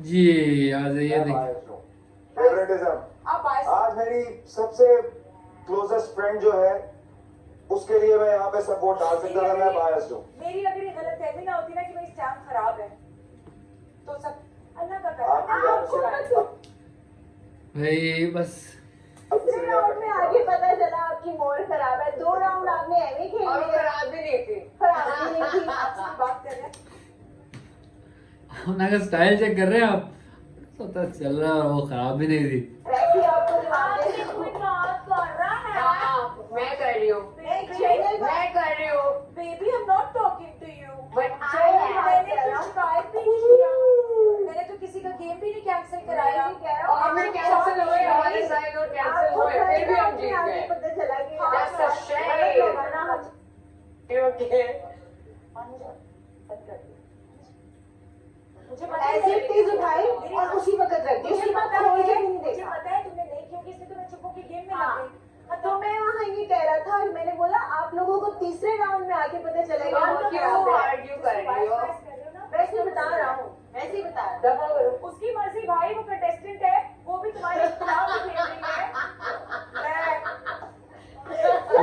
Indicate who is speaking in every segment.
Speaker 1: जी आज ये देखिए
Speaker 2: फेवरेटिज्म। आज मेरी सबसे क्लोजेस्ट फ्रेंड जो है उसके लिए मैं यहाँ पे सपोर्ट डाल सकता था, मैं बायस्ड हूँ।
Speaker 3: मेरी अगर ये गलतफहमी ना होती ना कि भाई स्टैम्प खराब है तो सब अल्लाह का करम।
Speaker 1: भाई बस
Speaker 4: तीसरे राउंड में आगे पता चला आपकी मोर खराब है। 2 राउंड आपने ऐਵੇਂ खेल
Speaker 3: और
Speaker 4: लिए।
Speaker 3: खराब भी नहीं थी।
Speaker 4: खराब भी नहीं थी।
Speaker 3: आपसे बात कर रहे हैं।
Speaker 1: अपना का स्टाइल चेक कर रहे हैं आप, पता चल रहा है वो खराब भी नहीं थी।
Speaker 4: वैसे आपको जवाब दे
Speaker 3: मैं कर रही हूँ। मैं कर रही हूँ। Baby I am not talking to you. But मैंने तो शिकायत भी नहीं किया। मैंने तो किसी का गेम भी नहीं कैंसिल कराया। और हमें कैंसिल हुए, हमारे साइड और कैंसिल हुए, फिर भी हम जीत गए।
Speaker 4: पता चला कि
Speaker 3: That's a shame. Okay. मुझे पता है
Speaker 4: ऐसे चीज उठाई और उसी वक्त रख दी। उसके बाद खोल के नहीं
Speaker 3: मुझे
Speaker 4: देखा।
Speaker 3: पता है तुमने नहीं किया इसलिए तो मैं चुप होकर गेम में लग गई।
Speaker 4: तो मैं वहाँ ये कह रहा था और मैंने बोला आप लोगों को तीसरे राउंड में आके पता चलेगा
Speaker 3: आप क्यों आर्ग्यू कर रही हो?
Speaker 4: वैसे बता रहा हूँ, वैसे ही बता रहा हूँ।
Speaker 3: दफा करो। उसकी मर्जी भाई, वो कंटेस्टेंट है, वो भी तुम्हारे खिलाफ ही खेल रही है।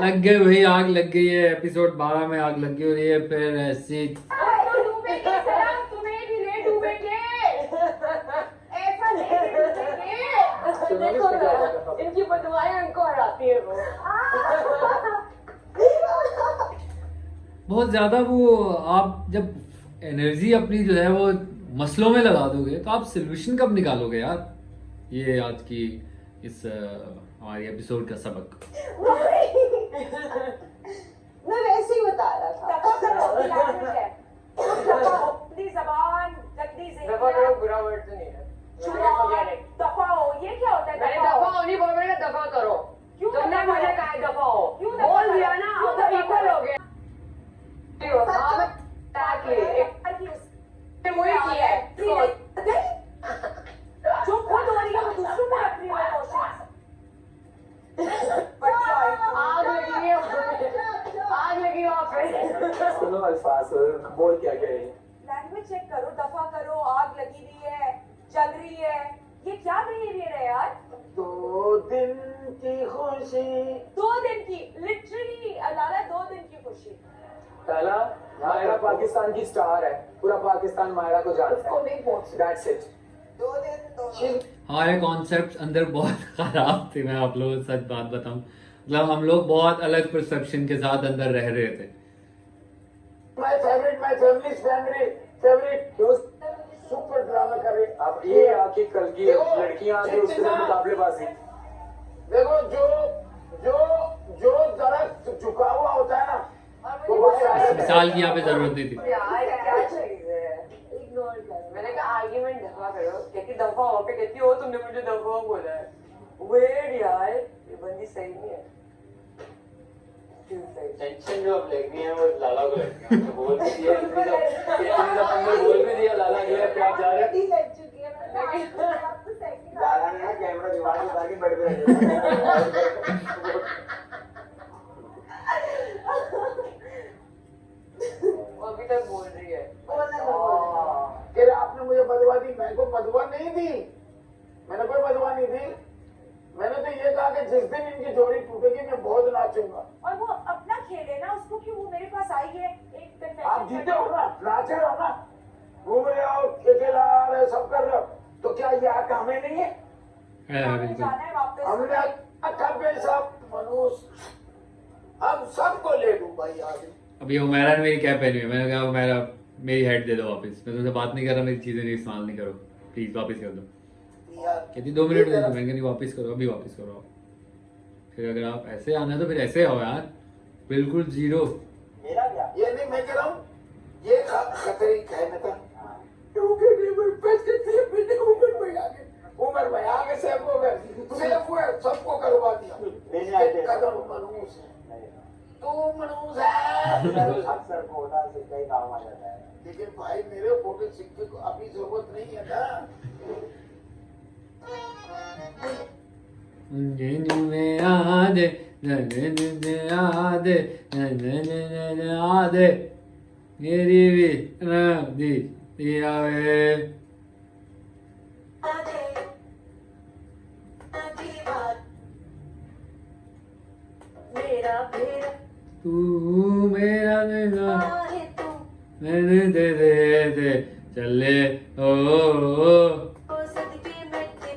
Speaker 1: लग गए भाई, आग लग गई है। एपिसोड 12 में आग लग गई और ये फिर ऐसी
Speaker 3: तो डूबेंगे सलाम, तुम्हें भी ले डूबेंगे। ऐसा नहीं डूबेंगे। देखो ना, इनकी बदुआएं उनको हराती है वो।
Speaker 1: बहुत ज्यादा वो, आप जब एनर्जी अपनी जो है वो मसलों में लगा दोगे तो आप सोल्यूशन कब निकालोगे यार। ये आज की इस हमारी एपिसोड का सबक।
Speaker 4: मैं वैसे ही बता रहा था।
Speaker 3: दफा करो, लैंग्वेज है। अपनी जबान गंदी से।
Speaker 5: दफा करो बुरा वर्ड तो नहीं है।
Speaker 3: दफा हो, ये क्या होता है?
Speaker 5: मैंने दफा हो नहीं बोल रहा, दफा करो।
Speaker 3: क्यों
Speaker 5: तुमने
Speaker 3: दफा
Speaker 5: मुझे
Speaker 3: करो?
Speaker 5: कहा है दफा हो।
Speaker 3: क्यों दफा
Speaker 5: बोल
Speaker 3: करो?
Speaker 5: दिया ना,
Speaker 3: क्यों
Speaker 5: अब तो
Speaker 3: दफा
Speaker 5: इक्वल
Speaker 3: करो?
Speaker 5: हो गए। वही किया है।
Speaker 3: जो खुद हो रही है वो दूसरों पे रख रही है इमोशंस।
Speaker 5: आग लगी है, आग लगी वहाँ पे।
Speaker 2: सुनो अल्फाज, बोल क्या कह रही है?
Speaker 3: लैंग्वेज चेक करो, दफा करो, आग लगी हुई है, जल रही है। ये क्या बिहेवियर है यार?
Speaker 2: 2 दिन की खुशी।
Speaker 3: 2 दिन की, लिटरली अलाला 2 दिन की खुशी।
Speaker 2: ताला, मायरा पाकिस्तान की स्टार है, पूरा पाकिस्तान मायरा को जानता
Speaker 4: उसको नहीं पहुंच।
Speaker 2: है। That's it.
Speaker 4: 2 दिन
Speaker 1: हमारे कॉन्सेप्ट अंदर बहुत खराब थे। मैं आप लोगों को सच बात बताऊं, मतलब हम लोग बहुत अलग परसेप्शन के साथ अंदर रह रहे थे।
Speaker 2: My family's favorite दोस्त सुपर ड्रामा कर रहे। अब ये आखिर कल की लड़कियां आके उसके साथ मुकाबलेबाजी। देखो जो दरख्त झुका हुआ होता है ना, तो वो
Speaker 1: मिसाल की यहाँ पे जरूरत नहीं थी।
Speaker 5: यार क्या चीज है, इग्नोर कर। मैंने कहा आर्ग्यूमेंट दफा करो, कहती दफा हो पे, कहती हो तुमने मुझे दफा हो बोला है। वेड यार, ये बंदी सही नहीं है।
Speaker 6: टेंशन जो अब लगनी है वो लाला को लगनी है। बोल भी दिया, इतनी दफा हमने बोल भी दिया लाला के लिए प्यार जा रहा है।
Speaker 4: लग चुकी है। आपको सेकंड
Speaker 2: लाला ने कैमरा दीवार के आगे बैठ गए।
Speaker 5: वो अभी तक बोल रही है।
Speaker 2: फिर आपने मुझे बदवा दी, मैंने को बदवा नहीं दी, मैंने कोई बदवा नहीं दी। मैंने तो ये कहा कि जिस दिन इनकी जोड़ी टूटेगी मैं बहुत नाचूंगा।
Speaker 3: और वो अपना खेल है ना, उसको क्यों वो मेरे पास आई है एक
Speaker 2: आप जीते हो ना, नाचे हो ना, घूम रहे हो, अकेला आ रहे हो, सब कर रहे हो, तो क्या ये आका हमें नहीं है?
Speaker 1: बिल्कुल।
Speaker 3: जाना है वापस।
Speaker 2: हमने अच्छा सब मनुष्य, अब सबको ले लूं भाई आज।
Speaker 1: अभी हुमैरा ने मेरी कैप पहनी है। मैंने कहा हुमैरा मेरी हेड दे दो वापस, मैं तुमसे बात नहीं कर रहा, मेरी चीजें नहीं इस्तेमाल नहीं करो, प्लीज वापस कर दो। कहती 2 मिनट दे दो। मैंने कहा वापस करो, अभी वापस करो आप। फिर अगर आप ऐसे आना है तो फिर ऐसे आओ यार, बिल्कुल जीरो।
Speaker 2: मेरा क्या ये नहीं, मैं कह रहा हूँ ये खतरे कहने था क्योंकि उम्र में आगे सेफ हो गए, सेफ हुए, सबको करवा दिया। कदम मनूस है, तू मनूस है। अक्सर फोटा सिक्का ही काम आ जाता है, लेकिन भाई मेरे फोटो सिक्के को अभी जरूरत नहीं है ना।
Speaker 1: मेरी भी दी दिया वे
Speaker 3: मेरा मेरा
Speaker 1: तू मेरा मेरा
Speaker 3: आहे तू
Speaker 1: मैंने दे चले ओ
Speaker 3: ओ सदके मैं ते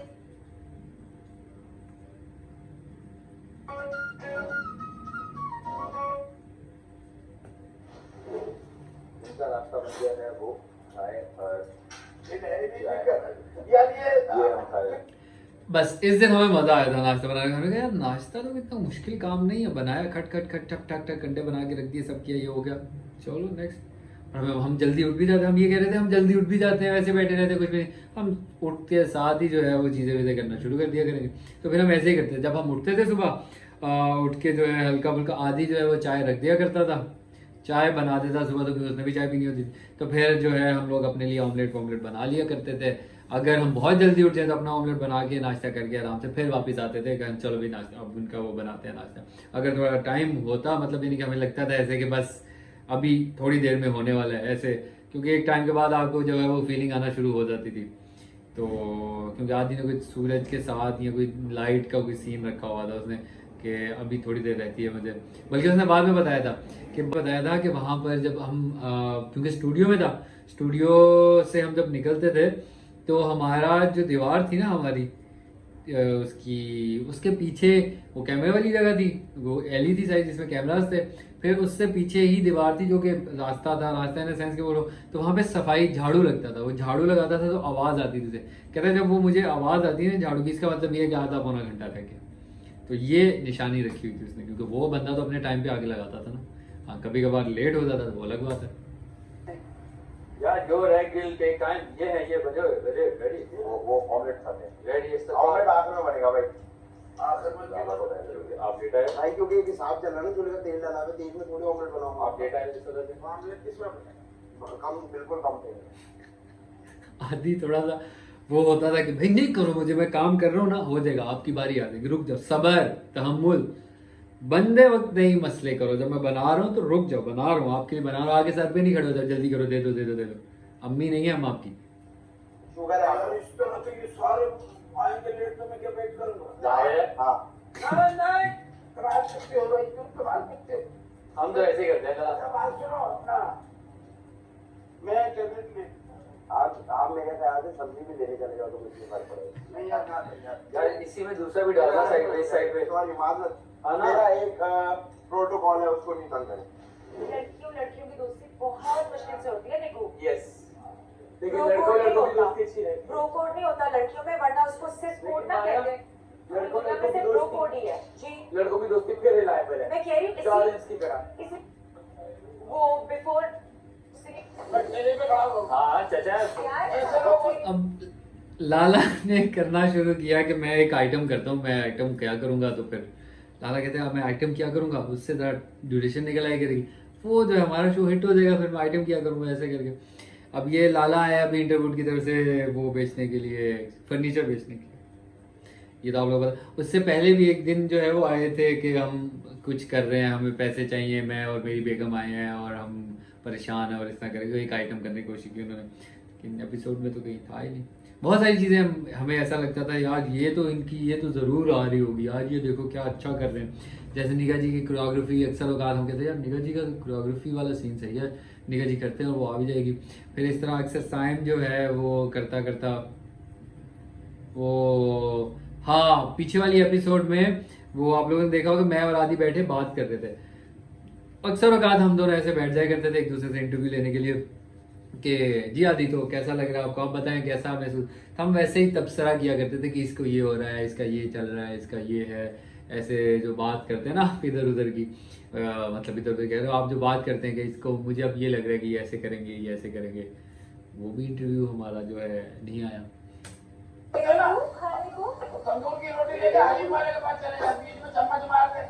Speaker 6: इनका रास्ता बन गया है वो खाए और
Speaker 2: यार ये
Speaker 6: हम खा रहे हैं।
Speaker 1: बस इस दिन हमें मजा आया था नाश्ता बनाने का। हमने कहा यार नाश्ता तो इतना मुश्किल काम नहीं है, बनाया खट खट खट ठक ठक ठक घंटे बना के रख दिए, सब किया, ये हो गया, चलो नेक्स्ट। हम जल्दी उठ भी जाते, हम ये कह रहे थे हम जल्दी उठ भी जाते हैं, वैसे बैठे रहते कुछ भी नहीं, हम उठते के साथ ही जो है वो चीज़ें वैसे करना शुरू कर दिया करेंगे। तो फिर हम ऐसे ही करते थे, जब हम उठते थे सुबह उठ के जो है हल्का फुल्का आधी जो है वो चाय रख दिया करता था, चाय बना देता सुबह, तो क्योंकि उसने भी चाय पीनी होती थी, तो फिर जो है हम लोग अपने लिए ऑमलेट वॉमलेट बना लिया करते थे। अगर हम बहुत जल्दी उठ जाए तो अपना ऑमलेट बना के नाश्ता करके आराम से फिर वापस आते थे कि चलो भी नाश्ता, अब उनका वो बनाते हैं नाश्ता। अगर थोड़ा टाइम होता, मतलब यानी कि हमें लगता था ऐसे कि बस अभी थोड़ी देर में होने वाला है ऐसे, क्योंकि एक टाइम के बाद आपको जो है वो फीलिंग आना शुरू हो जाती थी। तो क्योंकि आदि ने कोई सूरज के साथ या कोई लाइट का कोई सीन रखा हुआ था उसने कि अभी थोड़ी देर रहती है मुझे, बल्कि उसने बाद में बताया था कि वहाँ पर जब हम क्योंकि स्टूडियो में था, स्टूडियो से हम जब निकलते थे तो हमारा जो दीवार थी ना हमारी उसके पीछे वो कैमरे वाली जगह थी, वो एलई थी साइज जिसमें कैमरास थे, फिर उससे पीछे ही दीवार थी जो कि रास्ता था, रास्ता इन सेंस के बोलो तो वहाँ पे सफाई झाड़ू लगता था, वो झाड़ू लगाता था तो आवाज़ आती थी उसे, कहता है जब वो मुझे आवाज़ आती है ना झाड़ू की, इसका मतलब ये कि आधा पौना घंटा रह गया। तो ये निशानी रखी हुई थी उसने, क्योंकि वो बंदा तो अपने टाइम पे आगे लगाता था ना। हाँ कभी कभार लेट हो जाता था वो अलग बात है।
Speaker 6: यार जो रेड गिल टेक टाइम, ये है, ये बजे रेडी, वो ऑमलेट खाते हैं, रेडी इस ऑमलेट आखिर में बनेगा भाई, आखिर में आप डेटा है भाई, क्योंकि एक हिसाब चल रहा है ना, चूल्हे का तेल डाला है, तेल में थोड़ी ऑमलेट बनाऊंगा, आप डेटा है जिस तरह से ऑमलेट किसमें बनेगा, कम, बिल्कुल कम तेल।
Speaker 1: आदि थोड़ा सा वो होता था कि भाई नहीं करो मुझे, मैं काम कर रहा हूँ ना, हो जाएगा, आपकी बारी आ जाएगी, रुक जाओ, सबर तहम्मुल, बंदे वक्त नहीं मसले करो, जब मैं बना रहा हूँ तो रुक जाओ, बना रहा हूँ आपके लिए बना रहा हूँ, आगे सर पे नहीं खड़े हो जाओ, जल्दी करो, दे दो दे दो दे दो, अम्मी नहीं है हम आपकी।
Speaker 2: शुगर है इस तरह तो ये सारे आएंगे लेट, तो मैं क्या वेट करूंगा?
Speaker 6: हां
Speaker 2: नहीं करा सकते हो भाई, तुम करा सकते हो,
Speaker 6: हम तो ऐसे ही करते हैं।
Speaker 2: अच्छा बात सुनो ना, मैं कैबिनेट में
Speaker 6: आप मेरे ख्याल से सब्जी भी लेने चले जाओ तो कुछ नहीं फर्क पड़ेगा।
Speaker 2: नहीं यार ना
Speaker 6: यार इसी में दूसरा भी डालना साइड पे
Speaker 2: तुम्हारी माजरत,
Speaker 6: हाँ ना?
Speaker 2: मेरा एक प्रोटोकॉल है, उसको नहीं तंग करें।
Speaker 3: लड़कियों की दोस्ती बहुत मुश्किल से होती है निकू।
Speaker 6: यस, लेकिन लड़कों की दोस्ती अच्छी रहती है।
Speaker 3: ब्रो कोड नहीं होता लड़कियों में, वरना उसको सिस कोड ना कहते हैं,
Speaker 6: लड़कों
Speaker 3: दुनिया में सिर्फ ब्रो कोड ही है जी।
Speaker 6: लड़कों की दोस्ती फिर रिलायबल है,
Speaker 3: मैं कह रही हूँ
Speaker 6: चैलेंज की तरह।
Speaker 3: इसी वो बिफोर
Speaker 2: मेरे पे खड़ा हो,
Speaker 6: हाँ चाचा,
Speaker 2: ऐसे लोग
Speaker 1: अब लाला ने करना शुरू किया कि मैं एक आइटम करता हूँ, मैं आइटम क्या करूँगा, तो फिर लाला कहते हैं मैं आइटम क्या करूँगा, उससे ज़रा ड्यूरेशन निकल आया करेगी, वो जो है हमारा शो हिट हो जाएगा, फिर मैं आइटम क्या करूँगा ऐसे करके। अब ये लाला आया अभी इंटरवुड की तरफ से वो बेचने के लिए, फर्नीचर बेचने के लिए, ये तो आप लोग पता। उससे पहले भी एक दिन जो है वो आए थे कि हम कुछ कर रहे हैं, हमें पैसे चाहिए, मैं और मेरी बेगम आए हैं और हम परेशान हैं और इस तरह करके एक आइटम करने की कोशिश की उन्होंने, लेकिन एपिसोड में तो कहीं था ही नहीं। बहुत सारी चीज़ें हमें ऐसा लगता था यार ये तो इनकी ये तो ज़रूर आ रही होगी यार, ये देखो क्या अच्छा कर रहे हैं। जैसे निगा जी की कोरियोग्राफी, अक्सर लोग हम कहते हैं यार निगा जी का कोरियोग्राफी वाला सीन सही है, निगा जी करते हैं और वो आ भी जाएगी। फिर इस तरह अक्सर साइम जो है वो करता करता वो, हाँ पीछे वाली एपिसोड में वो आप लोगों ने देखा होगा, मैं और आदि बैठे बात कर रहे थे, अक्सर औकात हम दोनों ऐसे बैठ जाया करते थे एक दूसरे से इंटरव्यू लेने के लिए कि जी आदि तो कैसा लग रहा है आपको, आप बताएं कैसा महसूस। हम वैसे ही तबसरा किया करते थे कि इसको ये हो रहा है, इसका ये चल रहा है, इसका ये है, ऐसे जो बात करते हैं ना आप इधर उधर की, मतलब इधर उधर कह रहे हो आप, जो बात करते हैं कि इसको मुझे अब ये लग रहा है कि ये ऐसे करेंगे, ये ऐसे करेंगे, वो भी इंटरव्यू हमारा जो है नहीं आया।
Speaker 3: खाने को
Speaker 2: तंदूर की रोटी लेके हाजी वाले के पास चले जाओ, बीच में चम्मच मार दे,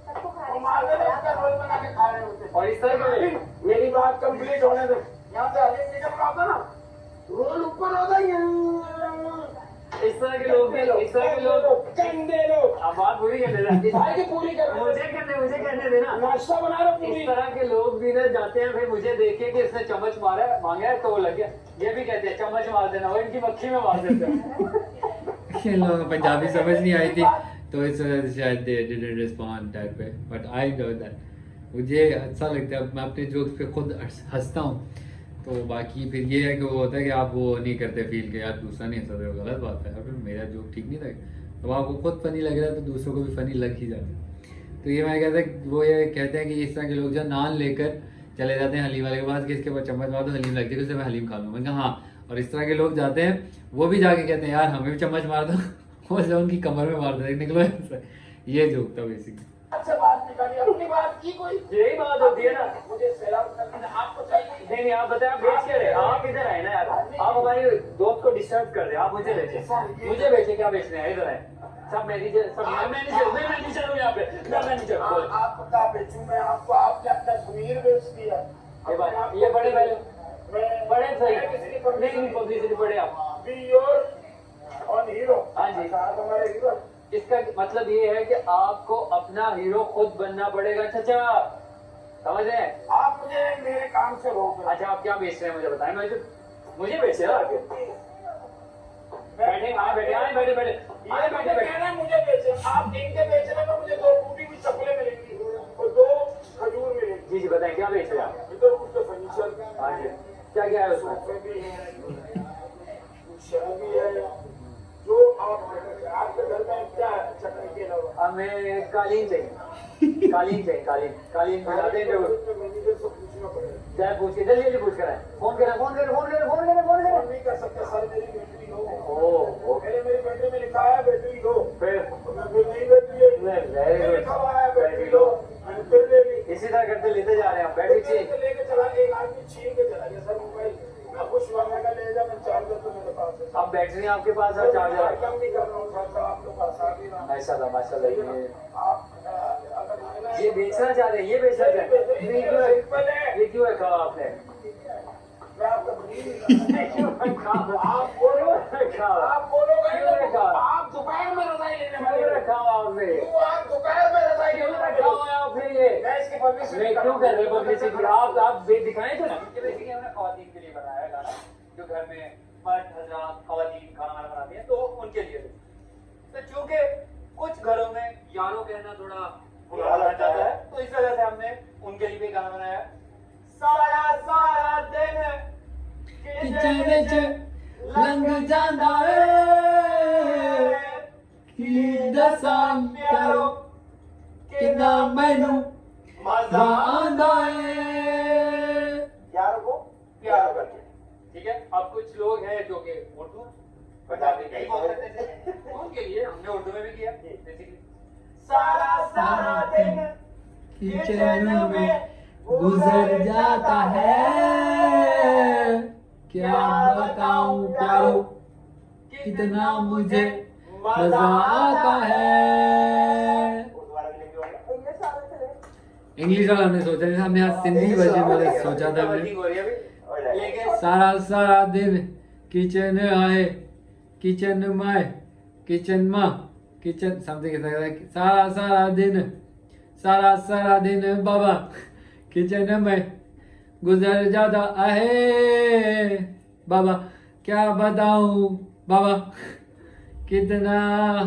Speaker 3: सबको
Speaker 2: वो मार दे, उसका रोल बना के खा रहे होते।
Speaker 6: और इस तरह के
Speaker 2: मेरी बात कंप्लीट होने दो, यहाँ से हलीम निकल रहा होता ना, रोल ऊपर होता है,
Speaker 6: इस तरह के लोग
Speaker 2: कंधे लोग,
Speaker 6: अब बात पूरी करने देना,
Speaker 2: भाई की पूरी कर,
Speaker 6: मुझे कहने देना,
Speaker 2: नाश्ता बना रहा पूरी।
Speaker 6: इस तरह के लोग भी ना जाते हैं, फिर मुझे देखे कि इसने चम्मच मारा मांगा है तो वो लग गया, ये भी कहते हैं चम्मच मार देना, वो इनकी मक्खी में मार देते हैं।
Speaker 1: ये लोग पंजाबी समझ नहीं आई थी तो इस वजह से शायद they didn't respond that way, but I enjoy that. मुझे अच्छा लगता है, मैं अपने जोक्स पे खुद हंसता हूँ। तो बाकी फिर ये है कि वो होता है कि आप वो नहीं करते फील कि यार दूसरा नहीं हंसा, तो गलत बात है। फिर मेरा जोक ठीक नहीं लगे तो आपको खुद फनी लग रहा है, तो दूसरों को भी फनी लग ही जाता है। तो ये मैं कहता है, वो ये कहते हैं कि इस तरह के लोग जो नान लेकर चले जाते हैं हलीम वाले के पास कि इसके बाद चम्मच मार दो हलीम लग जाएगी, उससे मैं हलीम खा लूँ। मैंने कहा हाँ, और इस तरह के लोग जाते हैं वो भी जाके कहते हैं यार हमें भी चम्मच मार दो, वो जो उनकी कमर में मार दो, निकलो ऐसा। ये जोक था बेसिकली।
Speaker 2: अच्छा बात निकाली, अपनी बात की कोई
Speaker 6: यही बात होती है ना।
Speaker 2: मुझे सैलाब करना आपको चाहिए।
Speaker 6: नहीं आप बताएं, आप बेच क्या रहे? आप इधर आए ना यार, आप हमारे दोस्त को डिस्टर्ब कर रहे हैं। आप मुझे बेचे क्या बेचने हैं? इधर आए सब मैनेजर, सब मैं मैनेजर हूँ यहाँ पे, मैं मैनेजर।
Speaker 2: आप क्या बेचूं मैं आपको? आपने अपना जमीर बेच दिया।
Speaker 6: ये बड़े सही नहीं पब्लिसिटी बड़े आप
Speaker 2: बी योर ऑन हीरो।
Speaker 6: हाँ जी,
Speaker 2: तुम्हारे हीरो।
Speaker 6: इसका मतलब ये है कि आपको अपना हीरो खुद बनना पड़ेगा। चाचा समझ रहे हैं?
Speaker 2: आप मुझे मेरे काम से रोक रहे हैं।
Speaker 6: अच्छा आप क्या बेच रहे हैं मुझे बताएं। मुझे बेचे ना आके बैठे
Speaker 2: मुझे बेचे। आप इनके बेचने में मुझे 2 टूटी हुई चप्पलें मिलेंगी और 2 खजूर मिलेंगी।
Speaker 6: जी बताएं क्या बेच रहे हैं आप?
Speaker 2: इधर कुछ तो फर्नीचर।
Speaker 6: हाँ जी, क्या क्या है उसमें?
Speaker 2: सोफे भी है, कुर्सियां भी है। जो आपके घर में क्या है चटनी के अलावा?
Speaker 6: हमें कालीन चाहिए, कालीन बता दें जो
Speaker 2: मैनेजर से पूछना पड़ेगा।
Speaker 6: चाहे पूछ के जल्दी पूछ कर फोन करें।
Speaker 2: फोन नहीं कर सकते सर, मेरी बैटरी लो। मेरी बैटरी में लिखा है बैटरी लो।
Speaker 6: फिर
Speaker 2: फिर नहीं बैटरी है, लिखा हुआ है बैटरी लो, मैंने फिर ले ली।
Speaker 6: इसी तरह करते लेते जा रहे हैं। बैटरी चाहिए
Speaker 2: लेके चला, एक आदमी छीन के चला गया सर मोबाइल। मैं खुश हुआ, मैं कहा ले जा, मैं चार्जर तो मेरे पास है।
Speaker 6: अब बैटरी आपके पास है, चार्जर है।
Speaker 2: कम नहीं कर रहा हूँ सर, आप लोग पास आ भी रहा।
Speaker 6: माशाल्लाह
Speaker 2: आप अगर
Speaker 6: ये बेचना चाह रहे हैं, ये बेचना चाह रहे हैं। ये क्यों रखा आपने?
Speaker 2: मैं आपका आप बोलोगे, आप दोपहर में रजाई लेने वाले
Speaker 6: रखा आपने,
Speaker 2: आप दोपहर में रजाई
Speaker 6: क्यों
Speaker 2: लेने
Speaker 6: रखा हुआ है आपने? ये
Speaker 2: मैं इसकी पब्लिसिटी
Speaker 6: क्यों कर रहे पब्लिसिटी? आप दिखाएं तो ना। बेसिकली हमने खवातीन के लिए बनाया गाना, जो घर में मर्द हजरात खवातीन खाना वाना बनाती हैं, तो उनके लिए। तो चूंकि कुछ घरों में यारों कहना थोड़ा बुरा लग जाता है, तो इस वजह से हमने उनके लिए भी गाना बनाया। सारा दिन
Speaker 1: किचन च लंघ जांदा ए की दसां प्यारो किन्ना मैनू मजा आंदा ए।
Speaker 2: यारों को
Speaker 6: प्यार करके, ठीक है। अब कुछ लोग हैं जो कि उर्दू पंजाबी नहीं बोल सकते थे, उनके लिए हमने उर्दू में भी किया। बेसिकली सारा दिन
Speaker 1: किचन में गुजर जाता है, क्या बताऊं प्यारो कितना मुझे मजा आता है। इंग्लिश वाला हमने सोचा नहीं था, हमने आज सिंधी वर्जन वाला सोचा था हमने।
Speaker 6: लेकिन
Speaker 1: सारा दिन किचन आए, किचन माए, किचन माँ, किचन समथिंग सारा दिन बाबा किचन में गुजर जाता है। बाबा क्या बताऊं बाबा कितना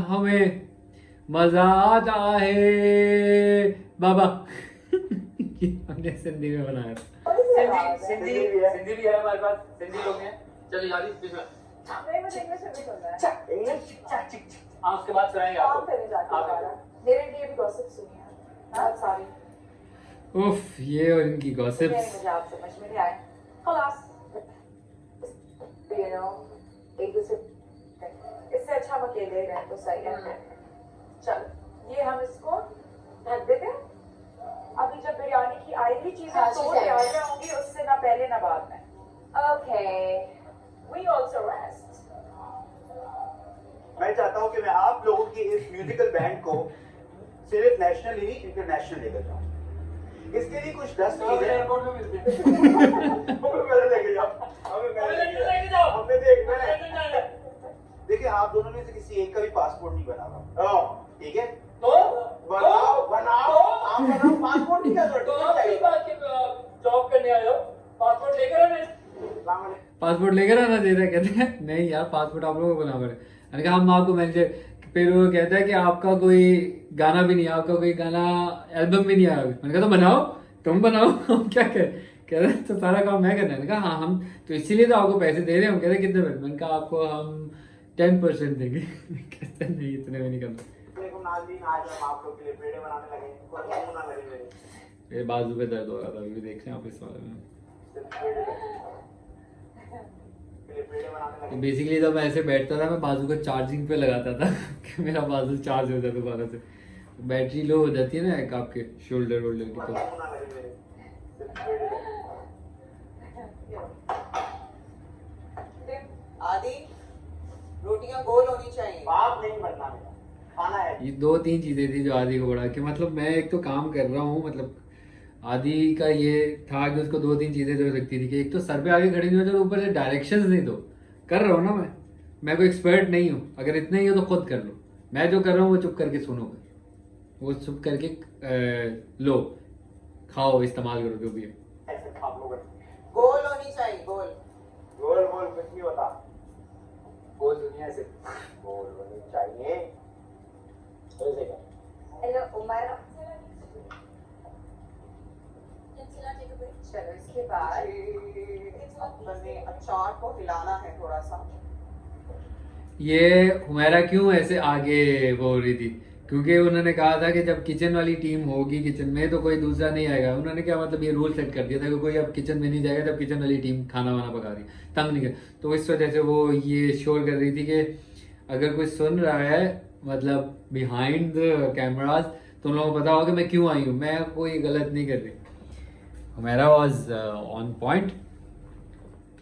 Speaker 1: हमें मजा आता है बाबा। हमने सिंधी में बनाया था।
Speaker 6: सिंधी भी है हमारे पास, सिंधी लोग हैं। चलो यार
Speaker 4: नहीं, मुझे इंग्लिश में भी सुनना है।
Speaker 6: उसके बाद सुनाएंगे
Speaker 4: काम
Speaker 6: आपको।
Speaker 4: करने जाती हूँ गाना। मेरे लिए भी गॉसिप सुनिए बहुत सारी।
Speaker 1: उफ, ये और इनकी गॉसिप्स।
Speaker 4: मुझे आप समझ में नहीं आए। खलास, you know, एक दूसरे इससे अच्छा हम अकेले रहें तो सही है। चलो ये हम इसको ढक देते हैं। अभी जब बिरयानी की आएगी चीजें तो तैयार होंगी, उससे ना पहले ना बाद में। Okay, we also rest.
Speaker 7: मैं चाहता हूं कि मैं आप लोगों की इस म्यूजिकल बैंड को सिर्फ नेशनल ही नहीं इंटरनेशनल लेकर जाऊं। इसके लिए कुछ 10 चीजें
Speaker 6: एयरपोर्ट में मिलते हैं।
Speaker 7: पहले लेके जाओ, हमें देखना है। देखिए आप दोनों में से किसी एक का भी पासपोर्ट नहीं बना हुआ, ठीक है?
Speaker 6: तो
Speaker 7: बनाओ आप बनाओ, पासपोर्ट की क्या जरूरत
Speaker 6: तो आप किस बात के जॉब करने आए हो? पासपोर्ट लेकर आने?
Speaker 1: पासपोर्ट लेकर आना चाहिए था। कहते हैं नहीं यार, पासपोर्ट आप लोगों को बना पड़े। मैंने कहा हम आपको मैनेजर फिर वो कहता है कि आपका कोई गाना भी नहीं है, आपका कोई गाना एल्बम भी नहीं आया। मैंने कहा तो बनाओ, तुम बनाओ, हम क्या कर। कह रहे तो सारा काम मैं करना है। मैंने कहा हाँ हम तो इसीलिए तो आपको पैसे दे रहे हैं। हम कह रहे कितने पैसे। मैंने कहा आपको हम 10% देंगे। कहते नहीं इतने में नहीं करना।
Speaker 7: देखो नाज़रीन, आज हम आप लोग के लिए पेड़े बनाने लगे, कोई मुंह ना लगे मेरे।
Speaker 1: मेरे बाजू पे दर्द हो रहा था, अभी भी देख रहे हैं आप इस वाले में।
Speaker 7: पेड़े बनाने लगे।
Speaker 1: बेसिकली जब मैं ऐसे बैठता था मैं बाजू को चार्जिंग पे लगाता था कि मेरा बाजू चार्ज हो जाए दोबारा से। बैटरी लो हो जाती है ना एक आपके शोल्डर वोल्डर की, तो
Speaker 7: मुंह ना लगे मेरे।
Speaker 5: आदि रोटियां गोल होनी चाहिए।
Speaker 7: बाप नहीं बनना मेरा, खाना है।
Speaker 1: ये 2-3 चीजें थी जो आदि को बढ़ा के, मतलब मैं एक तो काम कर रहा हूँ, मतलब आदि का ये था कि उसको 2-3 चीजें जो लगती थी कि एक तो सर पे आगे खड़ी नहीं होती और ऊपर से डायरेक्शंस नहीं दो। कर रहा हूँ ना मैं कोई एक्सपर्ट नहीं हूँ। अगर इतना ही हो तो खुद कर लो। मैं जो कर रहा हूँ वो चुप करके सुनो, वो चुप करके लो, खाओ, इस्तेमाल करो जो भी है।
Speaker 7: ऐसे आप लोग
Speaker 5: गोल होनी चाहिए, गोल।
Speaker 7: गोल गोल कुछ नहीं होता।
Speaker 6: गोल दुनिया से
Speaker 7: गोल होनी चाहिए। ऐसे क्या?
Speaker 4: हेलो उमर, चलो इसके बाद
Speaker 5: अपने अचार को हिलाना है थोड़ा सा।
Speaker 1: ये हुमैरा क्यों ऐसे आगे वो हो रही थी, क्योंकि उन्होंने कहा था कि जब किचन वाली टीम होगी किचन में तो कोई दूसरा नहीं आएगा। उन्होंने क्या मतलब ये रूल सेट कर दिया था कि कोई अब किचन में नहीं जाएगा जब किचन वाली टीम खाना वाना पका रही, तंग नहीं कर। तो इस वजह से वो ये शोर कर रही थी कि अगर कोई सुन रहा है मतलब बिहाइंड द कैमराज तो उन लोगों को पता होगा कि मैं क्यों आई हूँ, मैं कोई गलत नहीं कर रही। Humaira was on point.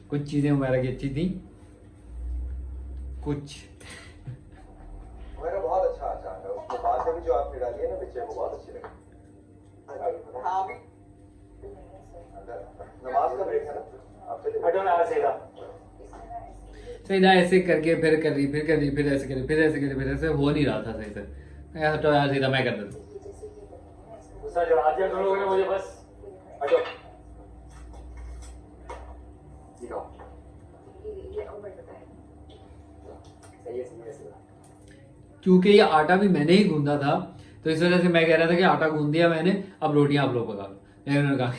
Speaker 1: कुछ चीज़ें हुमैरा की अच्छी थी, कुछ
Speaker 6: मेरा बहुत अच्छा अचार है। उसके बाद में भी जो आपने डाली है ना पिक्चर वो बहुत अच्छी लगी।
Speaker 5: हाँ भी
Speaker 6: नमाज का ब्रेक है ना, आप चलिए।
Speaker 7: हटो ना सीधा।
Speaker 1: सीधा ऐसे करके फिर कर रही, फिर कर रही, फिर ऐसे कर रही, फिर ऐसे कर रही, फिर ऐसे हो नहीं रहा था सही से। हटो यार, सीधा मैं कर देता हूँ।
Speaker 7: गुस्सा जो आज करोगे ना मुझे बस हटो। दिखाओ।
Speaker 4: ये उमर बताए।
Speaker 7: सही है, सही है, सही है।
Speaker 1: क्योंकि ये आटा भी मैंने ही गूंदा था तो इस वजह से मैं कह रहा था कि आटा गूंद दिया मैंने, अब रोटियां आप लोग पका लो। लेकिन उन्होंने कहा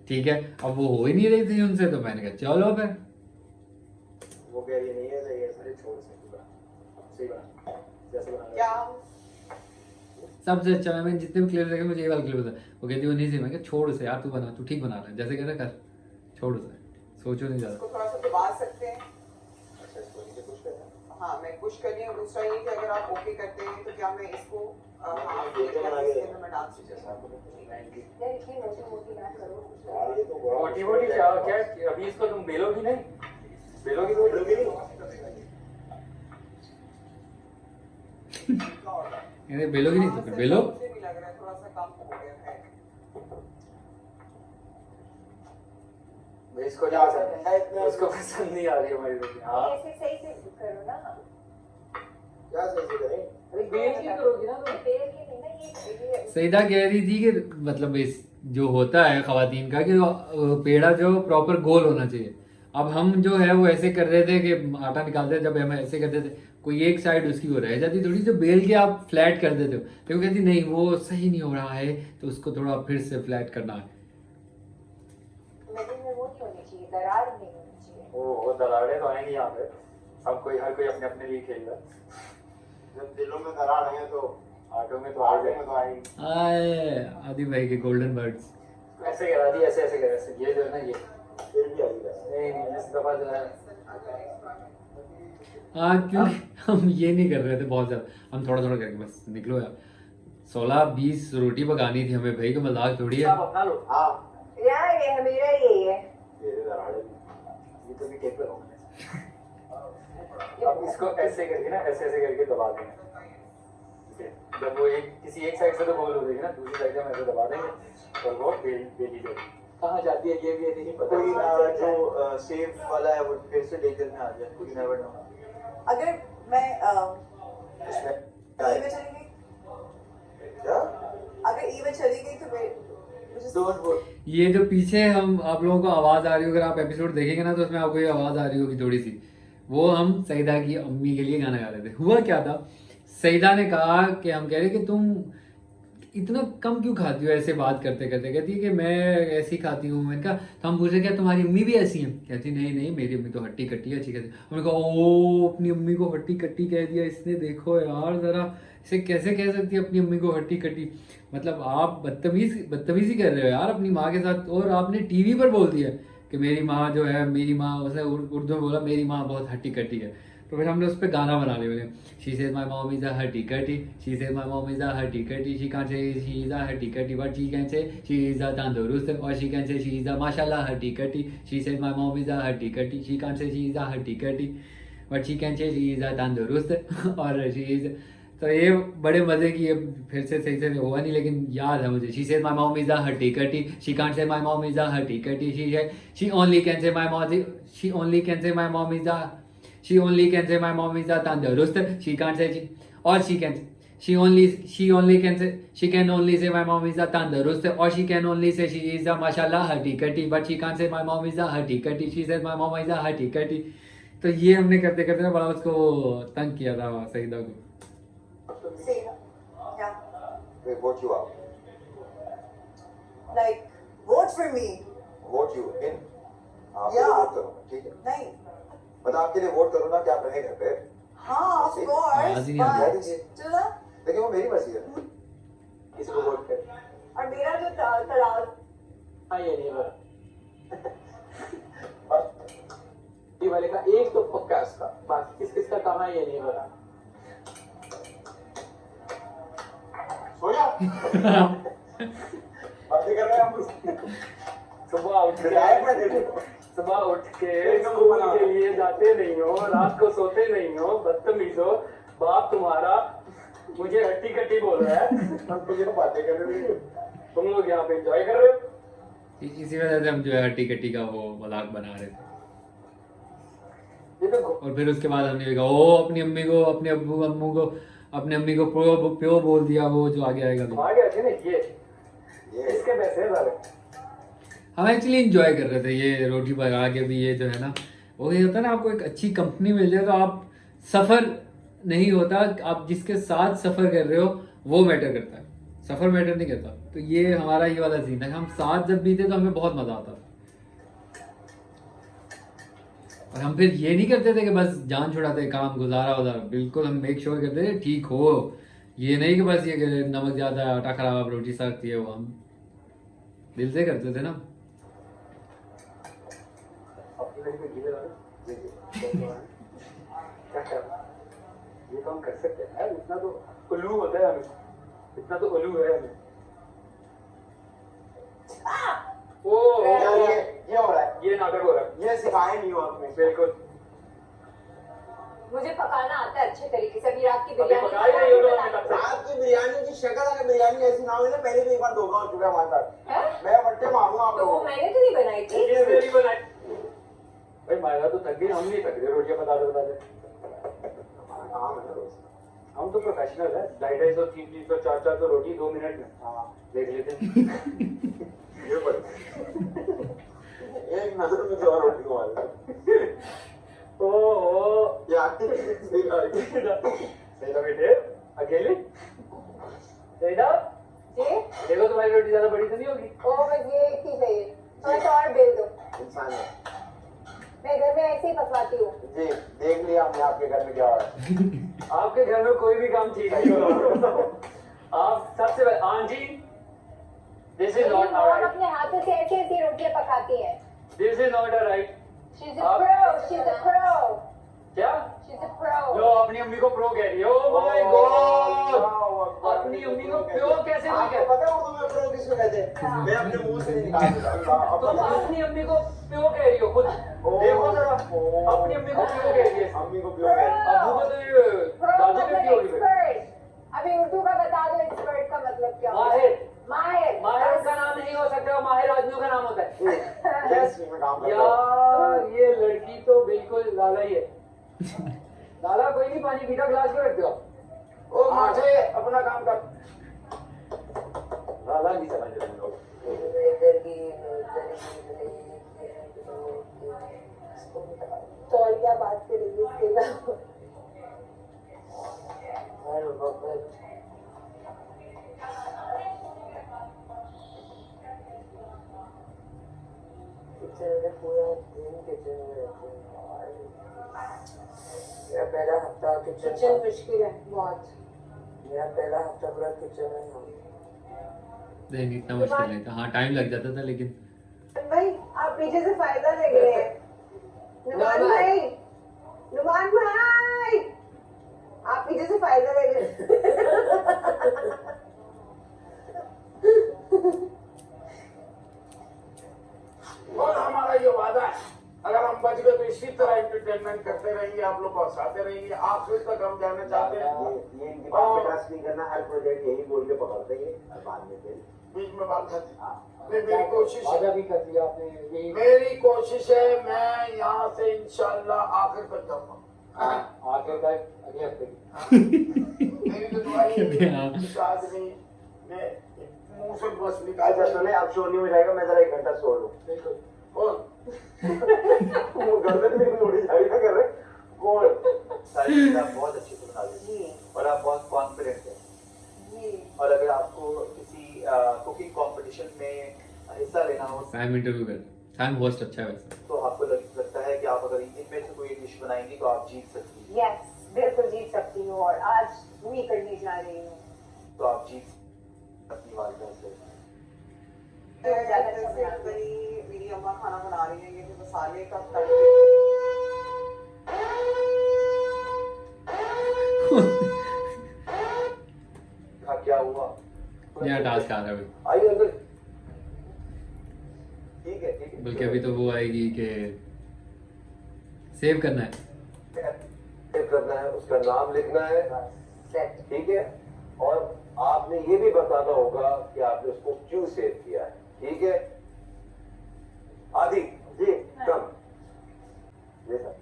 Speaker 1: ठीक है, अब वो हो ही नहीं रही थी उनसे, तो मैंने कहा चलो फिर।
Speaker 6: वो कह रही नहीं है सही है, सारे छोड़ से पूरा सही बना जैसे बना
Speaker 5: क्या
Speaker 1: सबसे अच्छा मैंने जितने भी क्लिप देखे मुझे ये वाला क्लिप था। वो कहती वो नहीं सी, मैं कहा छोड़ उसे यार, तू बना, तू ठीक बना रहा है, जैसे कह रहा कर, छोड़ उसे, सोचो नहीं ज्यादा।
Speaker 5: इसको थोड़ा सा दबा सकते हैं।
Speaker 6: अच्छा इसको नीचे पुश करना है।
Speaker 5: हाँ मैं पुश कर रही हूँ। दूसरा ये कि अगर आप ओके करते हैं तो क्या मैं इसको हाफ
Speaker 6: ये जो बना के
Speaker 5: इसके अंदर मैं डाल सकती
Speaker 6: जैसा आपको
Speaker 4: यार इतनी मोटी मोटी ना करो।
Speaker 6: यार ये तो बहुत
Speaker 7: मोटी मोटी क्या क्या अभी इसको तुम बेलोगी नहीं, बेलोगी तो
Speaker 6: बेलोगी नहीं।
Speaker 1: अरे बेलोगी नहीं तो फिर बेलो।
Speaker 5: मुझे भी लग रहा है थोड़ा सा कम हो गया है।
Speaker 7: इसको क्या पसंद है, उसको पसंद नहीं आ रही हमारी रोटी। हाँ
Speaker 4: ऐसे सही से करो ना।
Speaker 6: क्या सही से करें?
Speaker 7: अरे बेल की करोगी ना तुम।
Speaker 4: तेल की नहीं ना, ये
Speaker 1: सईदा कह रही थी कि मतलब इस जो होता है खवातीन का कि पेड़ा जो प्रॉपर गोल होना चाहिए। अब हम जो है वो ऐसे कर रहे थे कि आटा निकालते थे, जब हम ऐसे करते थे कोई एक साइड उसकी वो रह जाती थोड़ी, जो बेल के आप फ्लैट कर देते हो, तो वो कहती नहीं वो सही नहीं हो रहा है तो उसको थोड़ा फिर से फ्लैट करना है।
Speaker 4: मिडिल में वो नहीं होनी चाहिए, दरार नहीं होनी चाहिए।
Speaker 7: वो दरारें तो आएंगी यहाँ पे, सब कोई हर कोई अपने अपने लिए खेल रहा है।
Speaker 6: जब दिलों में दरार है तो
Speaker 7: आटो में तो
Speaker 6: आगे
Speaker 7: आगे
Speaker 6: में तो आएगी।
Speaker 1: आए आदि भाई के गोल्डन बर्ड्स।
Speaker 7: ऐसे करा दी, ऐसे ऐसे करा, ऐसे ये जो है ना ये
Speaker 6: फिर भी आएगी वैसे।
Speaker 7: नहीं इस दफा जो है
Speaker 1: हाँ क्योंकि हम ये नहीं कर रहे थे बहुत ज्यादा, हम थोड़ा थोड़ा करके बस निकलो यार। 16-20 रोटी पकानी थी हमें भाई, को मजाक थोड़ी है।
Speaker 7: आप अपना लो।
Speaker 6: हाँ
Speaker 4: यार ये मेरा यही है।
Speaker 6: ये दरारें
Speaker 7: ये तो भी टेप लगाऊंगा। अब इसको ऐसे करके ना, ऐसे ऐसे करके दबा देंगे। ठीक है? जब वो एक किसी एक साइड से तो गोल हो जाएगी ना, दूसरी साइड से हम ऐसे दबा देंगे और वो बेली जाएगी। कहाँ जाती है ये भी नहीं पता।
Speaker 6: कोई जो सेफ वाला है वो फिर से डेंजर में आ जाए, यू नेवर नो।
Speaker 5: अगर मैं
Speaker 6: इसमें
Speaker 5: ई में चली गई,
Speaker 6: क्या
Speaker 5: अगर ई में चली गई तो मैं मुझे
Speaker 6: डोंट वो
Speaker 1: ये जो पीछे हम आप लोगों को आवाज आ रही हो, अगर आप एपिसोड देखेंगे ना तो उसमें आपको ये आवाज आ रही होगी थोड़ी सी, वो हम सईदा की अम्मी के लिए गाना गा रहे थे। हुआ क्या था, सईदा ने कहा कि हम कह रहे कि तुम इतना कम क्यों खाती हो ऐसे बात करते करते। कहती है कि मैं ऐसी खाती हूँ। मैंने कहा तो हम पूछे क्या तुम्हारी अम्मी भी ऐसी हैं? कहती नहीं नहीं मेरी अम्मी तो हट्टी कट्टी अच्छी कहती। हमने कहा ओ अपनी अम्मी को हट्टी कट्टी कह दिया इसने, देखो यार ज़रा इसे कैसे कह सकती है अपनी अम्मी को हट्टी कट्टी। मतलब आप बदतमीजी कर रहे हो यार अपनी माँ के साथ। और आपने टीवी पर बोल दिया कि मेरी माँ जो है, मेरी माँ, उसने उर्दू में बोला मेरी माँ बहुत हट्टी कट्टी है। तो फिर हमने उस पर गाना बना लिया। She says my mom is a हट्टी कट्टी, she says my mom is a हट्टी कट्टी, she can't say she is a हट्टी कट्टी but she can say she is a तंदुरुस्त, और she can say she is a माशाल्लाह हट्टी कट्टी। She says my mom is a हट्टी कट्टी, she can't say she is a हट्टी कट्टी but she can say she is a तंदुरुस्त और शी इज। तो ये बड़े मजे की, ये फिर से सही से हुआ नहीं लेकिन याद है मुझे। She says my mom is a हट्टी कट्टी, she can't say my mom is a हट्टी कट्टी, she only can say my mom, she only can say my mom is a, she only can say my mom is a tandurust, she can't say or she can she can only say my mom is a tandurust, or she can only say she is a mashallah hatti katti, but she can't say my mom is a hatti katti, she says my mom is a hatti katti। तो ये हमने करते करते ना बड़ा उसको तंग किया था सईदा को।
Speaker 4: Yeah.
Speaker 6: They vote you out.
Speaker 4: Like, vote for me.
Speaker 6: Vote you in. आप
Speaker 4: Yeah.
Speaker 6: वोट करो, ठीक है?
Speaker 4: नहीं.
Speaker 6: मतलब आपके लिए वोट करो ना कि आप रहें घर पे।
Speaker 4: हाँ, of
Speaker 6: See?
Speaker 4: course.
Speaker 1: आवाज ही नहीं आ रही।
Speaker 4: But, चलो.
Speaker 6: लेकिन वो मेरी मर्जी है। किसी को वोट कर।
Speaker 4: और मेरा जो तलाक.
Speaker 7: हाँ ये नहीं बना। ये वाले का एक तो पक्का है उसका, बस किस किस का कहाँ है ये नहीं बना।
Speaker 6: सोया। बातें कर रहे हैं हम।
Speaker 7: सुबह उठ के सुबह उठ के स्कूल के लिए जाते नहीं हो, रात को सोते नहीं हो, बदतमीज हो। बाप तुम्हारा मुझे हट्टी कट्टी बोल रहा है,
Speaker 6: हम तुझे बातें कर रहे हैं।
Speaker 7: तुम लोग यहाँ पे एंजॉय कर रहे हो।
Speaker 1: इसी वजह से हम जो है हट्टी कट्टी का वो मजाक बना रहे थे।
Speaker 7: ये देखो
Speaker 1: और फिर उसके बाद हमने कहा ओ अपनी अम्मी को, अपने अब्बू अम्मू को, अपने अम्मी को प्यो बोल दिया, वो जो आगे आएगा भी।
Speaker 7: आगे आके ना ये इसके पैसे हैं सारे।
Speaker 1: हम एक्चुअली इंजॉय कर रहे थे ये रोटी पका के भी। ये जो है ना वो ये होता है ना, आपको एक अच्छी कंपनी मिल जाए तो आप सफ़र नहीं होता, आप जिसके साथ सफ़र कर रहे हो वो मैटर करता है, सफ़र मैटर नहीं करता। तो ये हमारा ये वाला सीन है, हम साथ जब भी थे तो हमें बहुत मज़ा आता था। और हम फिर ये नहीं करते थे कि बस जान छुड़ाते काम गुजारा उजारा, बिल्कुल हम मेक श्योर करते थे ठीक हो। ये नहीं कि बस ये कि नमक ज़्यादा है, आटा खराब, रोटी सख्त, ये वो हम दिल से करते थे ना।
Speaker 7: ये तो हम कर सकते हैं यार, इतना तो उल्लू होता है हमें, इतना तो उल्लू है हमें। ओ
Speaker 6: ये हो रहा है,
Speaker 7: ये नाटक हो रहा है,
Speaker 6: ये सिखाया नहीं हो आपने।
Speaker 7: बिल्कुल।
Speaker 3: मुझे पकाना आता है अच्छे तरीके से। अभी रात की
Speaker 7: अभी
Speaker 3: बिरयानी
Speaker 7: पकाई नहीं हो तो हमें तब से।
Speaker 6: रात की बिरयानी की शक्ल अगर बिरयानी ऐसी ना हो ना, पहले भी एक बार धोखा हो चुका है हमारे साथ।
Speaker 3: हैं?
Speaker 6: मैं बट्टे मारूंगा आप
Speaker 3: तो
Speaker 6: लोगों
Speaker 3: वो
Speaker 6: को।
Speaker 3: मैंने तो नहीं बनाई थी।
Speaker 7: ये मेरी बनाई। भाई मायरा तो थक गई, हम नहीं थक रहे रोटियां बताते।
Speaker 6: काम है ना दोस्त।
Speaker 7: हम तो प्रोफेशनल है, 250 300 400 रोटी 2 मिनट में
Speaker 6: हाँ,
Speaker 7: देख लेते हैं।
Speaker 6: ये बड़ी एक नजर में जो रोटी को मार।
Speaker 7: ओ
Speaker 6: यार सही बात है।
Speaker 7: सैदा बेटे अकेले सैदा
Speaker 3: जी?
Speaker 7: देखो तुम्हारी रोटी ज्यादा बड़ी तो नहीं होगी।
Speaker 3: ओ बस ये एक ही चाहिए, थोड़ा सा और बेल दो।
Speaker 6: इंसान है
Speaker 3: मैं घर में ऐसे ही पकवाती हूँ।
Speaker 6: जी। देख लिया हमने आपके घर में क्या हो रहा है।
Speaker 7: आपके घर में कोई भी काम ठीक नहीं हो रहा। आप सबसे पहले हाँ जी, दिस इज
Speaker 3: मेरी
Speaker 7: नॉट
Speaker 3: मॉम
Speaker 7: ऑलराइट,
Speaker 3: अपने हाथों से ऐसी ऐसी रोटियां पकाती है।
Speaker 7: This is not alright.
Speaker 3: She's a pro, she's a pro,
Speaker 7: क्या
Speaker 3: she's a pro.
Speaker 7: लो अपनी अम्मी को प्रो कह रही हो। ओह माय गॉड, अपनी अम्मी को प्रो कैसे बोल
Speaker 6: आपको पता है उर्दू में प्रो किसको कहते हैं? मैं अपने मुंह से नहीं निकाल देता।
Speaker 7: तुम अपनी अम्मी को प्यो कह रही हो खुद, देखो जरा अपनी अम्मी को प्यो कह रही है।
Speaker 6: अम्मी को प्यो कह रही
Speaker 7: अबू को तो ये
Speaker 3: Pro
Speaker 7: दादू
Speaker 3: मतलब
Speaker 7: कहती होगी।
Speaker 3: expert. अभी उर्दू का बता दो एक्सपर्ट का मतलब क्या होता है?
Speaker 7: माहिर,
Speaker 3: माहिर।
Speaker 7: माहिर का नाम नहीं हो सकता, माहिर आदमियों का नाम होता है।
Speaker 6: यस में काम करता हूँ।
Speaker 7: यार ये लड़की तो बिल्कुल लाला ही है। लाला कोई नहीं, पानी पीता ग्लास में रखते हो।
Speaker 6: ओ माथे अपना काम कर।
Speaker 7: लाला नहीं समझ रहे लोग।
Speaker 3: तौलिया बात करेंगे इसके अलावा।
Speaker 5: पूरा दिन किचन में रहती हूँ यार। मेरा पहला हफ्ता किचन
Speaker 4: मुश्किल है बहुत।
Speaker 5: मेरा पहला हफ्ता पूरा किचन में हूँ।
Speaker 1: नहीं इतना मुश्किल नहीं था, हाँ टाइम लग जाता था लेकिन
Speaker 4: भाई आप पीछे से फायदा ले गए हैं। नुमान भाई, नुमान भाई, आप पीछे से फायदा ले गए।
Speaker 2: और हमारा ये वादा है, अगर हम बच गए तो इसी तरह एंटरटेनमेंट करते रहेंगे, आप लोग को हंसाते रहेंगे। आखिर तक हम जाना चाहते हैं।
Speaker 6: ये इनकी बात पे ट्रस्ट नहीं करना, हर प्रोजेक्ट यही बोल के पकड़ते हैं और बाद में फिर
Speaker 2: बीच में बात करते हैं। मेरी कोशिश
Speaker 7: वादा
Speaker 2: है,
Speaker 7: भी कर दिया आपने यही
Speaker 2: मेरी कोशिश है, मैं यहाँ से इंशाल्लाह आखिर तक जाऊंगा।
Speaker 7: आगे का अगले हफ्ते की।
Speaker 2: मेरी तो दुआई है
Speaker 1: हाँ।
Speaker 2: इस आदमी ने मुंह से बस निकाल
Speaker 6: अच्छा सुने, अब शो नहीं हो जाएगा, मैं जरा 1 घंटा सो लूँ।
Speaker 2: और
Speaker 6: वो घर में भी थोड़ी झाड़ी ना कर रहे कौन। सारी चीज़ आप बहुत अच्छी से बता देती हैं और आप बहुत कॉन्फिडेंट हैं। और अगर आपको किसी कुकिंग कंपटीशन में हिस्सा लेना हो
Speaker 1: सैम इंटरव्यू कर, सैम होस्ट अच्छा है वैसे।
Speaker 6: तो आपको लगता है कि आप अगर इनमें से कोई डिश बनाएंगी तो आप जीत सकती हैं।
Speaker 4: यस, बिल्कुल जीत सकती हूँ और आज वही करने जा रही हूँ।
Speaker 6: तो आप जीत अपनी वालदा से।
Speaker 4: ज्यादा अच्छा बना रही हूँ।
Speaker 5: मेरी अम्मा खाना बना रही है, ये जो मसाले का
Speaker 6: क्या हुआ?
Speaker 1: नया टास्क आ रहा है अभी,
Speaker 6: आइए अंदर। ठीक है ठीक है।
Speaker 1: बल्कि अभी तो वो आएगी कि सेव करना है।
Speaker 6: सेव करना है, उसका नाम लिखना है, ठीक है। और आपने ये भी बताना होगा कि आपने उसको क्यों सेव किया है, ठीक है। आदि जी कम ये सर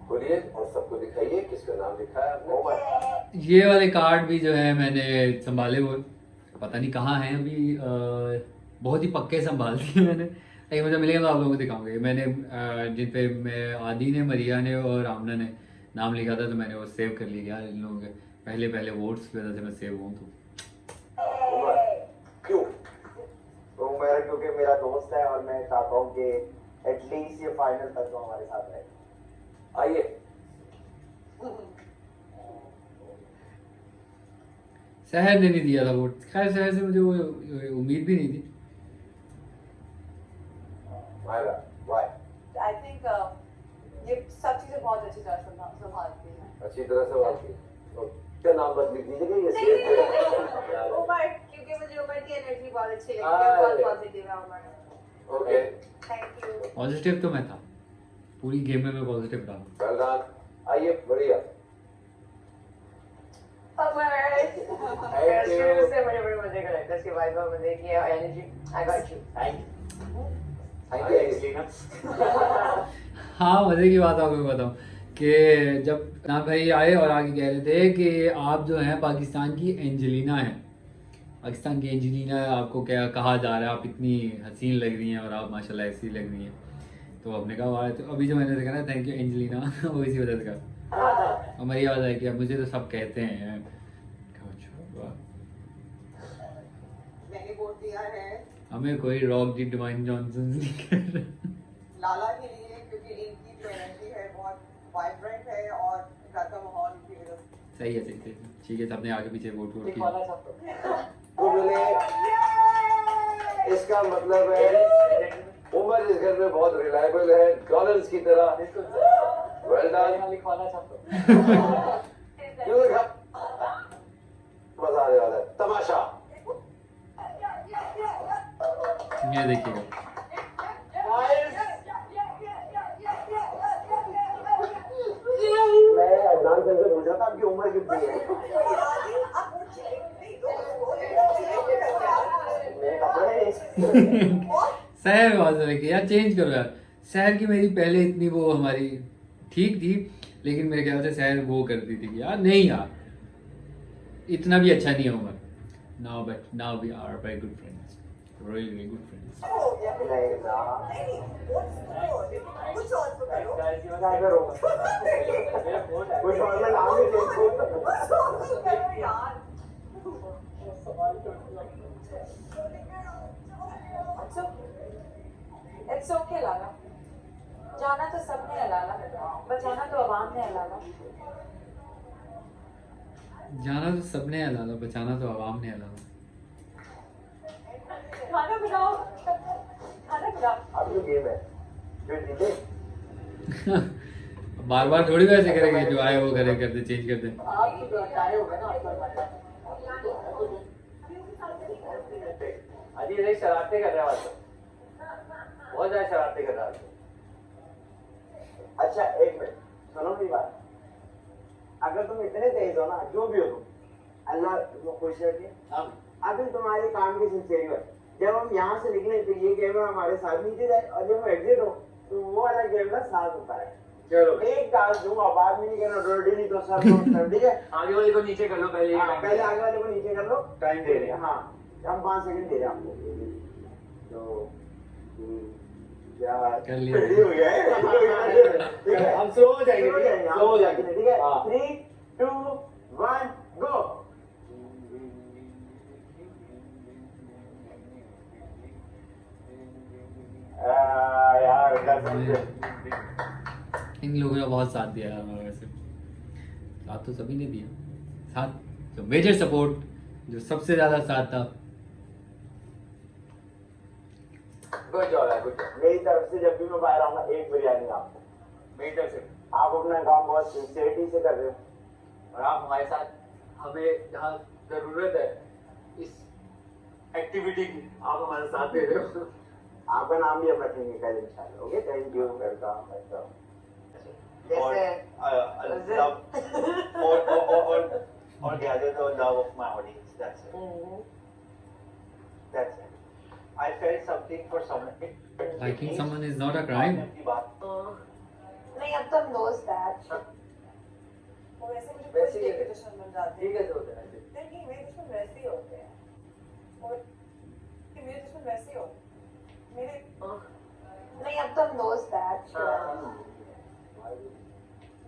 Speaker 6: खोलिए और सबको दिखाइए किसका नाम लिखा है आपने।
Speaker 1: ये वाले कार्ड भी जो है मैंने संभाले हुए, पता नहीं कहाँ हैं अभी, बहुत ही पक्के संभाल दिए मैंने, लेकिन मुझे मिलेगा तो आप लोगों को दिखाऊंगा। ये मैंने जिन पे मैं आदि ने, मरिया ने और आमना ने नाम लिखा था तो मैंने वो सेव कर लिया। इन लोगों के पहले पहले वोट्स की वजह से मैं सेव हूँ। तो
Speaker 6: क्यों? तो मेरा क्योंकि मेरा दोस्त है और मैं चाहता हूँ कि एटलीस्ट ये फाइनल तक तो हमारे साथ रहे। आइए
Speaker 1: शहर ने नहीं दिया था वोट, खैर शहर से मुझे वो उम्मीद भी नहीं थी।
Speaker 6: मायरा वाई
Speaker 5: आई थिंक ये सब चीजें बहुत अच्छी तरह संभालती हैं।
Speaker 6: अच्छी तरह से बात की। तो क्या नाम बस लिख दीजिए ये सेव
Speaker 4: उमर, क्योंकि मुझे उमर की एनर्जी बहुत अच्छी लगती है,
Speaker 6: हाँ।
Speaker 4: बहुत पॉजिटिव है Umar.
Speaker 6: Okay
Speaker 4: thank you.
Speaker 1: Positive तो मैं था, पूरी गेम में मैं पॉजिटिव था।
Speaker 6: Well done. आइए बढ़िया।
Speaker 5: शुरू से बड़े बड़े मजे कर रहे थे, उसके बाद बहुत मजे किए। Energy I got you.
Speaker 6: Thank you Angelina.
Speaker 1: हाँ मज़े की बात आपको बताऊँ कि जब ना भाई आए और आगे कह रहे थे कि आप जो हैं पाकिस्तान की एंजेलिना हैं, पाकिस्तान की एंजेलिना आपको क्या कहा जा रहा है, आप इतनी हसीन लग रही हैं और आप माशाल्लाह ऐसी लग रही हैं। तो हमने कहा वाह, तो अभी जो मैंने देखा ना थैंक यू एंजेलिना वो इसी वजह से कहा। हमारी आवाज़ आई कि अब मुझे तो सब कहते हैं।
Speaker 5: मैंने वोट दिया है
Speaker 1: हमें कोई रॉक दी डिवाइन जॉनसन नहीं कर रहा।
Speaker 5: लाला के लिए, क्योंकि इनकी जो एनर्जी है बहुत वाइब्रेंट है और घर का माहौल इनकी वजह से।
Speaker 1: सही है सही है ठीक है, सबने आगे पीछे वोट वोट किया।
Speaker 6: तो बोले इसका मतलब है उमर इस घर में बहुत रिलायबल है, डॉलर्स की तरह। Well done.
Speaker 7: लिखवाना चाहता हूँ।
Speaker 6: क्यों लिखा? मजा आने वाला है, तमाशा।
Speaker 1: ये देखिएगा
Speaker 6: मैं अदनान से पूछ रहा था आपकी उम्र कितनी है। मैं कपड़े
Speaker 1: शहर आवाज रखी यार, चेंज करो यार। शहर की मेरी पहले इतनी वो हमारी ठीक थी, लेकिन मेरे ख्याल से शहर वो करती थी कि यार नहीं यार इतना भी अच्छा नहीं है Umar. Now but now we are very good friends, really good friends.
Speaker 6: कुछ और में नाम ही चेंज
Speaker 4: इट्स ओके लाला, जाना तो सबने है लाला, बचाना तो अवाम ने है लाला।
Speaker 1: जाना तो सबने है लाला, बचाना तो आवाम ने है लाला।
Speaker 4: खाना बनाओ, खाना बनाओ।
Speaker 2: अब जो गेम है जो जीते
Speaker 1: बार बार थोड़ी वैसे करेंगे, जो आए वो करे, कर दे, चेंज कर दे।
Speaker 2: आपकी तो टाइम हो गया ना आपका बात।
Speaker 6: अजी नहीं शरारतें कर रहा है, बहुत ज्यादा शरारतें कर रहा है।
Speaker 2: अच्छा एक मिनट सुनो मेरी बात, अगर तुम इतने तेज हो ना, जो भी हो तुम, अल्लाह तुमको खुश रखे। अभी तुम्हारे काम की सिंसेरी है, जब हम यहाँ से निकले तो ये कैमरा हमारे साथ नीचे जाए, और जब हम एग्जिट हो तो वो वाला कैमरा साथ ऊपर है।
Speaker 6: चलो
Speaker 2: एक टास्क दूंगा, बाद में नहीं करना, रोटी नहीं तो सर कर, ठीक है?
Speaker 6: आगे वाले को नीचे कर लो पहले।
Speaker 2: हाँ, पहले आगे वाले को नीचे कर लो,
Speaker 6: टाइम दे रहे हैं।
Speaker 2: हाँ हम 5 सेकंड दे रहे हैं आपको। तो यार
Speaker 1: कर लिया।
Speaker 2: ready हो गया है। ठीक है,
Speaker 6: हम स्लो हो जाएंगे,
Speaker 2: स्लो हो जाएंगे,
Speaker 6: स्लो हो जाएंगे,
Speaker 2: ठीक है?
Speaker 6: हाँ।
Speaker 2: 3 2 1 गो। यार
Speaker 1: इन लोगों ने बहुत साथ दिया यार हमारा, वैसे साथ तो सभी ने दिया, साथ जो मेजर सपोर्ट, जो सबसे ज्यादा साथ था।
Speaker 6: गुड जॉब है, गुड जॉब।
Speaker 2: मेरी तरफ से जब भी मैं बाहर आऊंगा एक बिरयानी आपको।
Speaker 6: मेरी तरफ से
Speaker 2: आप अपना काम बहुत सिंसियरिटी से कर रहे हो,
Speaker 6: और आप हमारे साथ, हमें जहाँ जरूरत है इस एक्टिविटी की, आप हमारा साथ दे रहे हो।
Speaker 2: आपका नाम भी हम रखेंगे कल इंशाल्लाह। Okay, thank you, welcome.
Speaker 6: और gather the love of my audience. That's it. That's it. I felt something for someone.
Speaker 1: Liking someone is not a crime.
Speaker 6: अपनी बात
Speaker 4: नहीं, अब तो हम दोस्त हैं। वो वैसे मुझे
Speaker 6: वैसे
Speaker 4: कुछ
Speaker 6: ही
Speaker 4: देख के दुश्मन बन जाते हैं।
Speaker 6: ठीक है, तो होता है।
Speaker 4: नहीं, मेरे दुश्मन वैसे ही होते हैं। और मेरे दुश्मन वैसे ही होते हैं। मेरे नहीं, अब तो हम दोस्त हैं।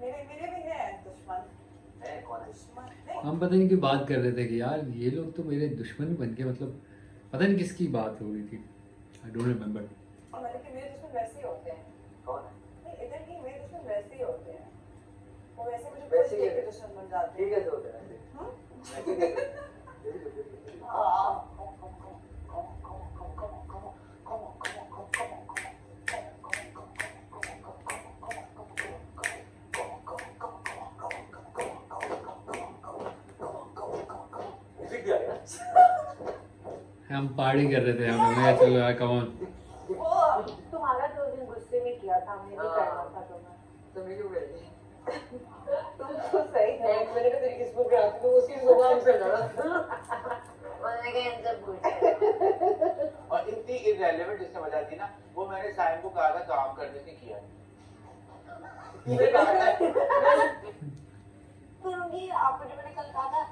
Speaker 4: मेरे मेरे भी हैं दुश्मन।
Speaker 6: कौन है?
Speaker 4: दुश्मन नहीं,
Speaker 1: हम पता नहीं क्यों बात कर रहे थे कि यार ये लोग तो मेरे दुश्मन बन के, मतलब पता नहीं किसकी बात हो रही थी, आई डोंट रिमेम्बर।
Speaker 4: और मैंने कि मेरे दुश्मन वैसे ही होते हैं।
Speaker 6: कौन है?
Speaker 4: नहीं, इधर की मेरे दुश्मन वैसे ही होते हैं। वो वैसे मुझे कुछ
Speaker 6: वैसे ही
Speaker 4: देख के
Speaker 6: है।
Speaker 4: दुश्मन बन जाते
Speaker 6: ठीक
Speaker 4: हैं।
Speaker 6: है, तो होता है।
Speaker 4: हम्म?
Speaker 6: म्यूजिक दिया गया।
Speaker 1: हम पार्टी कर रहे थे, हमने कहा चलो यार कम ऑन।
Speaker 4: वो तुम्हारा तो दिन गुस्से में किया था, मैंने भी करना था तुम्हें।
Speaker 6: तो मैं क्यों गई?
Speaker 4: तुम तो सही थे।
Speaker 5: मैंने कहा तेरी किस्मत खराब थी, तो उसकी जुबान से लड़ा।
Speaker 4: मैंने कहा इनसे पूछ।
Speaker 6: और इतनी इररिलेवेंट इसने वजह थी ना, वो मैंने साइम को कहा था काम करने से किया।
Speaker 4: करूंगी, आपको जो मैंने कल कहा था,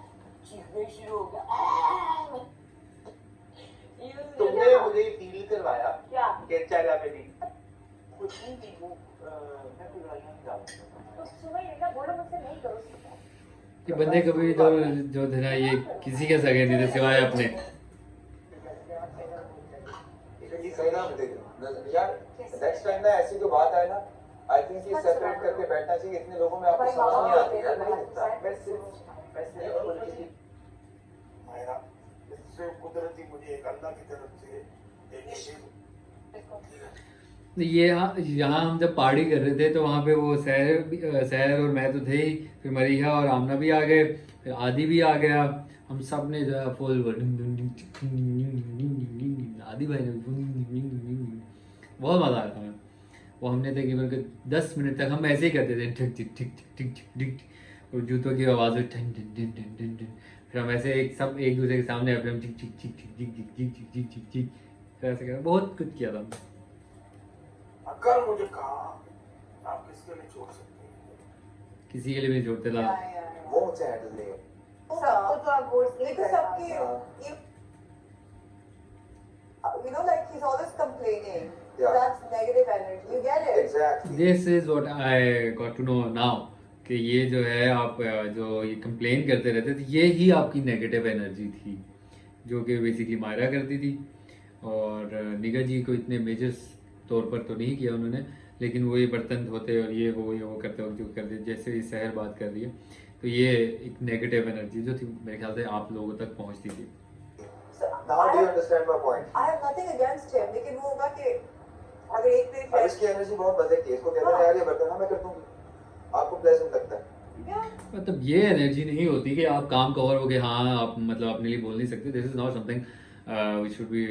Speaker 4: चीखना शुरू हो गया।
Speaker 6: तुमने मुझे फील करवाया
Speaker 4: क्या?
Speaker 6: कि चाचा पे नहीं कुछ नहीं थी वो, मैं कोई गालियां नहीं डालता।
Speaker 4: तो सुबह ये क्या बोलो, मुझसे नहीं करो सीधा।
Speaker 1: कि बंदे कभी तो जो थे ना, ये किसी के सगे नहीं थे सिवाय अपने।
Speaker 6: ये सही ना देखो यार, नेक्स्ट टाइम ना ऐसी जो बात आए ना, आई थिंक ये सेपरेट करके बैठना चाहिए। इतने लोगों में आपको समझ नहीं आती है।
Speaker 2: मेरा इससे कुदरती मुझे एक अल्लाह की तरफ से एक
Speaker 1: ये यहाँ हम जब पार्टी कर रहे थे तो वहाँ पे वो सहर और मैं तो थे ही, फिर मरीहा और आमना भी आ गए, फिर आदि भी आ गया। हम सब ने जो है फुल आदि भाई ने बहुत मज़ा आया था हमें। वो हमने तकरीबन 10 मिनट तक हम ऐसे ही करते थे, ठिक ठिक ठिक ठिक ठिक ठिक, और जूतों की आवाज़ में ठन ठन ठन ठन ठन ठन। फिर हम ऐसे सब एक दूसरे के सामने फिर हम ठिक ठिक ठिक ठिक ठिक ठिक ठिक ठिक ठिक ठिक ठिक ऐसे कर बहुत कुछ किया था।
Speaker 2: अगर मुझे कहा आप किसके लिए छोड़ सकते हैं,
Speaker 1: किसी के लिए भी नहीं छोड़ते था।
Speaker 2: वो मुझसे हैंडल नहीं है।
Speaker 4: सबको तो आप वोट नहीं कर
Speaker 5: सबकी
Speaker 4: सकते।
Speaker 5: you know, like he's always complaining.
Speaker 2: Yeah.
Speaker 5: That's negative energy. You get it?
Speaker 2: Exactly.
Speaker 1: This is what I got to know now कि ये जो है आप जो ये कंप्लेन करते रहते थे, ये ही आपकी नेगेटिव एनर्जी थी जो कि बेसिकली मायरा करती थी। और निगा जी को इतने मेजर तौर पर तो नहीं किया उन्होंने, लेकिन वो ये बर्तन धोते और ये वो करते वक्त जो कर दिया, जैसे इस शहर बात कर रही है, तो ये एक नेगेटिव एनर्जी जो थी मेरे ख्याल से आप लोगों तक पहुंचती थी।
Speaker 8: Now do you understand my point?
Speaker 5: I have nothing against him, लेकिन वो होगा कि अगर एक मेरी
Speaker 8: अब
Speaker 5: फ्रेंड
Speaker 8: इसकी एनर्जी बहुत बदलती है, इसको कहते हैं यार ये बर्तन मैं कर दूंगी, आपको प्लेजेंट लगता है।
Speaker 1: मतलब ये एनर्जी नहीं होती कि आप काम कवर हो गए, हाँ आप मतलब अपने लिए बोल नहीं सकते। This is not something we should be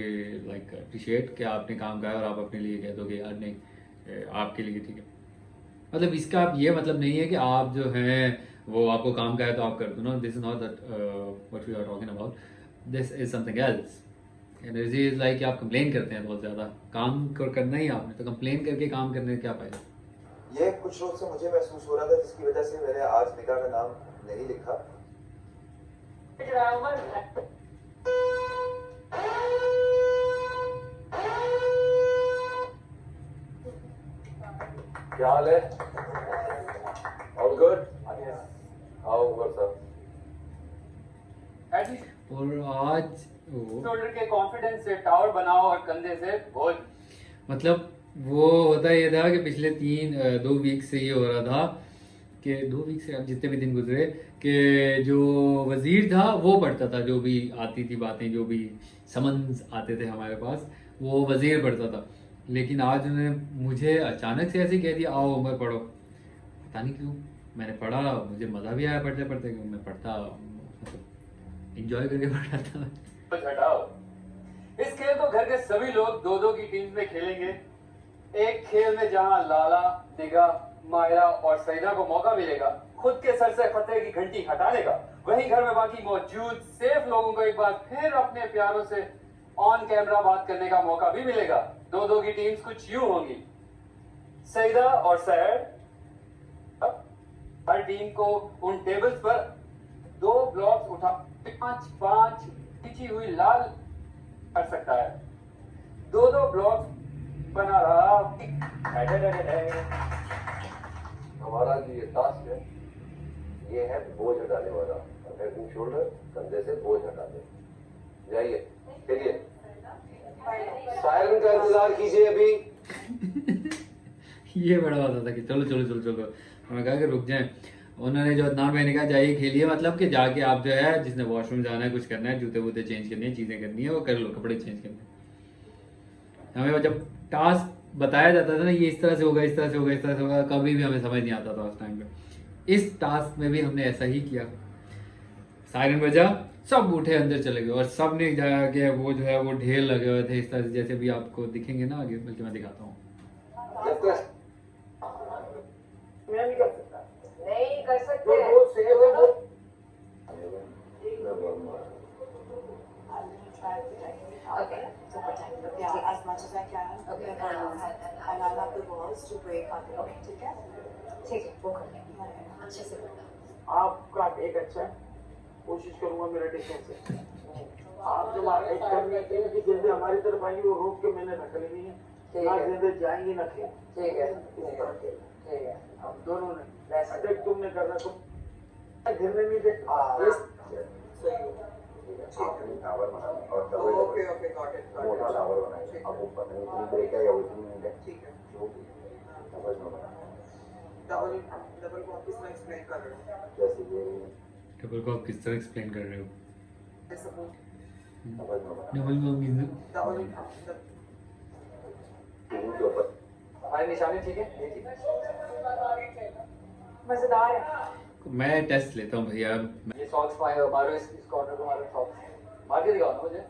Speaker 1: like appreciate कि आपने काम कहा और आप अपने लिए कह दो कि यार नहीं आपके लिए ठीक है। मतलब इसका आप ये मतलब नहीं है कि आप जो हैं वो आपको काम का है तो आप कर दो ना। This is not that what we are talking about, this is something else. Energy is like आप कंप्लेन करते हैं बहुत ज़्यादा, काम करना ही आपने, तो कंप्लेन करके काम करने का क्या फायदा।
Speaker 8: ये कुछ रोज से मुझे महसूस हो रहा था जिसकी वजह से मैंने आज निकाह का नाम नहीं लिखा।
Speaker 6: क्या हाल है? All good? How was up?
Speaker 1: और आज
Speaker 7: शोल्डर के कॉन्फिडेंस से टावर बनाओ और कंधे से बोझ।
Speaker 1: मतलब वो होता ये था कि पिछले 2 वीक से ये हो रहा था कि 2 वीक से अब जितने भी दिन गुजरे कि जो वजीर था वो पढ़ता था, जो भी आती थी बातें, जो भी समन्स आते थे हमारे पास, वो वजीर पढ़ता था। लेकिन आज उन्होंने मुझे अचानक से ऐसे कह दिया आओ उमर पढ़ो। पता नहीं क्यों मैंने पढ़ा, मुझे मज़ा भी आया पढ़ते पढ़ते, क्यों मैं पढ़ता मतलब इंजॉय करके पढ़ा था।
Speaker 7: कुछ हटाओ। इस खेल को घर के सभी लोग 2-2 की टीम में खेलेंगे। एक खेल में जहां लाला, निगा, मायरा और सईदा को मौका मिलेगा खुद के सर से फतेह की घंटी हटाने का, वहीं घर में बाकी मौजूद सेफ लोगों को एक बार फिर अपने प्यारों से ऑन कैमरा बात करने का मौका भी मिलेगा। 2-2 की टीम्स कुछ यूं होंगी। सईदा और सैयद हर टीम को उन टेबल्स पर 2 ब्लॉक्स उठा 5-5 खींची हुई लाल कर सकता है। 2-2 ब्लॉक्स बना रहा।
Speaker 6: हमारा जो ये टास्क है ये है बोझ हटाने वाला। अटैकिंग शोल्डर, कंधे से बोझ हटा दे। जाइए चलिए, सायरन का इंतजार कीजिए अभी।
Speaker 1: ये बड़ा होता था कि चलो चलो चलो चलो, हमने कहा कि रुक जाएं। उन्होंने जो अदनान मैंने कहा जाइए खेलिए, मतलब कि जाके आप जो है जिसने वॉशरूम जाना है, कुछ करना है, जूते वूते चेंज करने हैं, चीज़ें करनी है, वो कर लो, कपड़े चेंज करने हैं। हमें जब टास्क बताया जाता था ना ये इस तरह से होगा, इस तरह से होगा, इस तरह से होगा, कभी भी हमें समझ नहीं आता था उस टाइम पे। इस टास्क में भी हमने ऐसा ही किया। सायरन बजा, सब उठे अंदर चले गए और सब ने जाके वो जो है वो ढेर लगे हुए थे इस तरह से, जैसे भी आपको दिखेंगे ना आगे, बल्कि मैं दिखाता हूँ।
Speaker 2: मैं नहीं कर सकता।
Speaker 5: नहीं कर सकते।
Speaker 2: वो सेफ है वो।
Speaker 4: Okay, so protect them, yeah, as much as I can.
Speaker 5: Okay.
Speaker 4: And I'll have the walls to break on the way. ठीक है?
Speaker 5: ठीक है, वो कर लेंगे अच्छे से करना।
Speaker 2: आपका एक अच्छा है, कोशिश करूंगा मेरा डिफेंस से। आप जब आगे करने के लिए जल्दी हमारी तरफ आएंगे वो रोक के मैंने रख लेनी है, ना जिंदे जाएंगे ना खेल।
Speaker 5: ठीक है,
Speaker 2: इस तरह खेल।
Speaker 5: ठीक है।
Speaker 2: हम दोनों ने अटैक तुमने करना, तुम गिरने नहीं दे।
Speaker 8: आपने टावर बनाना और डबल ओके गॉट इट, मोटा टावर बनाएंगे। अब वो पता नहीं कितनी ब्रेक है या उतनी नहीं है, ठीक है जो भी डबल में बनाना। डबल को आप किस तरह एक्सप्लेन कर रहे हो? जैसे ये
Speaker 1: डबल को आप किस तरह एक्सप्लेन कर रहे हो?
Speaker 8: डबल में बनाना,
Speaker 1: डबल को हम
Speaker 8: डबल टीम के ऊपर
Speaker 7: हमारी निशानी ठीक है? ये ठीक है।
Speaker 5: मजेदार है।
Speaker 1: मैं टेस्ट लेता हूँ भैया।
Speaker 7: ये सॉक्स मारो, इस कॉर्नर को मारो, सॉक्स मार के दिखाओ ना मुझे।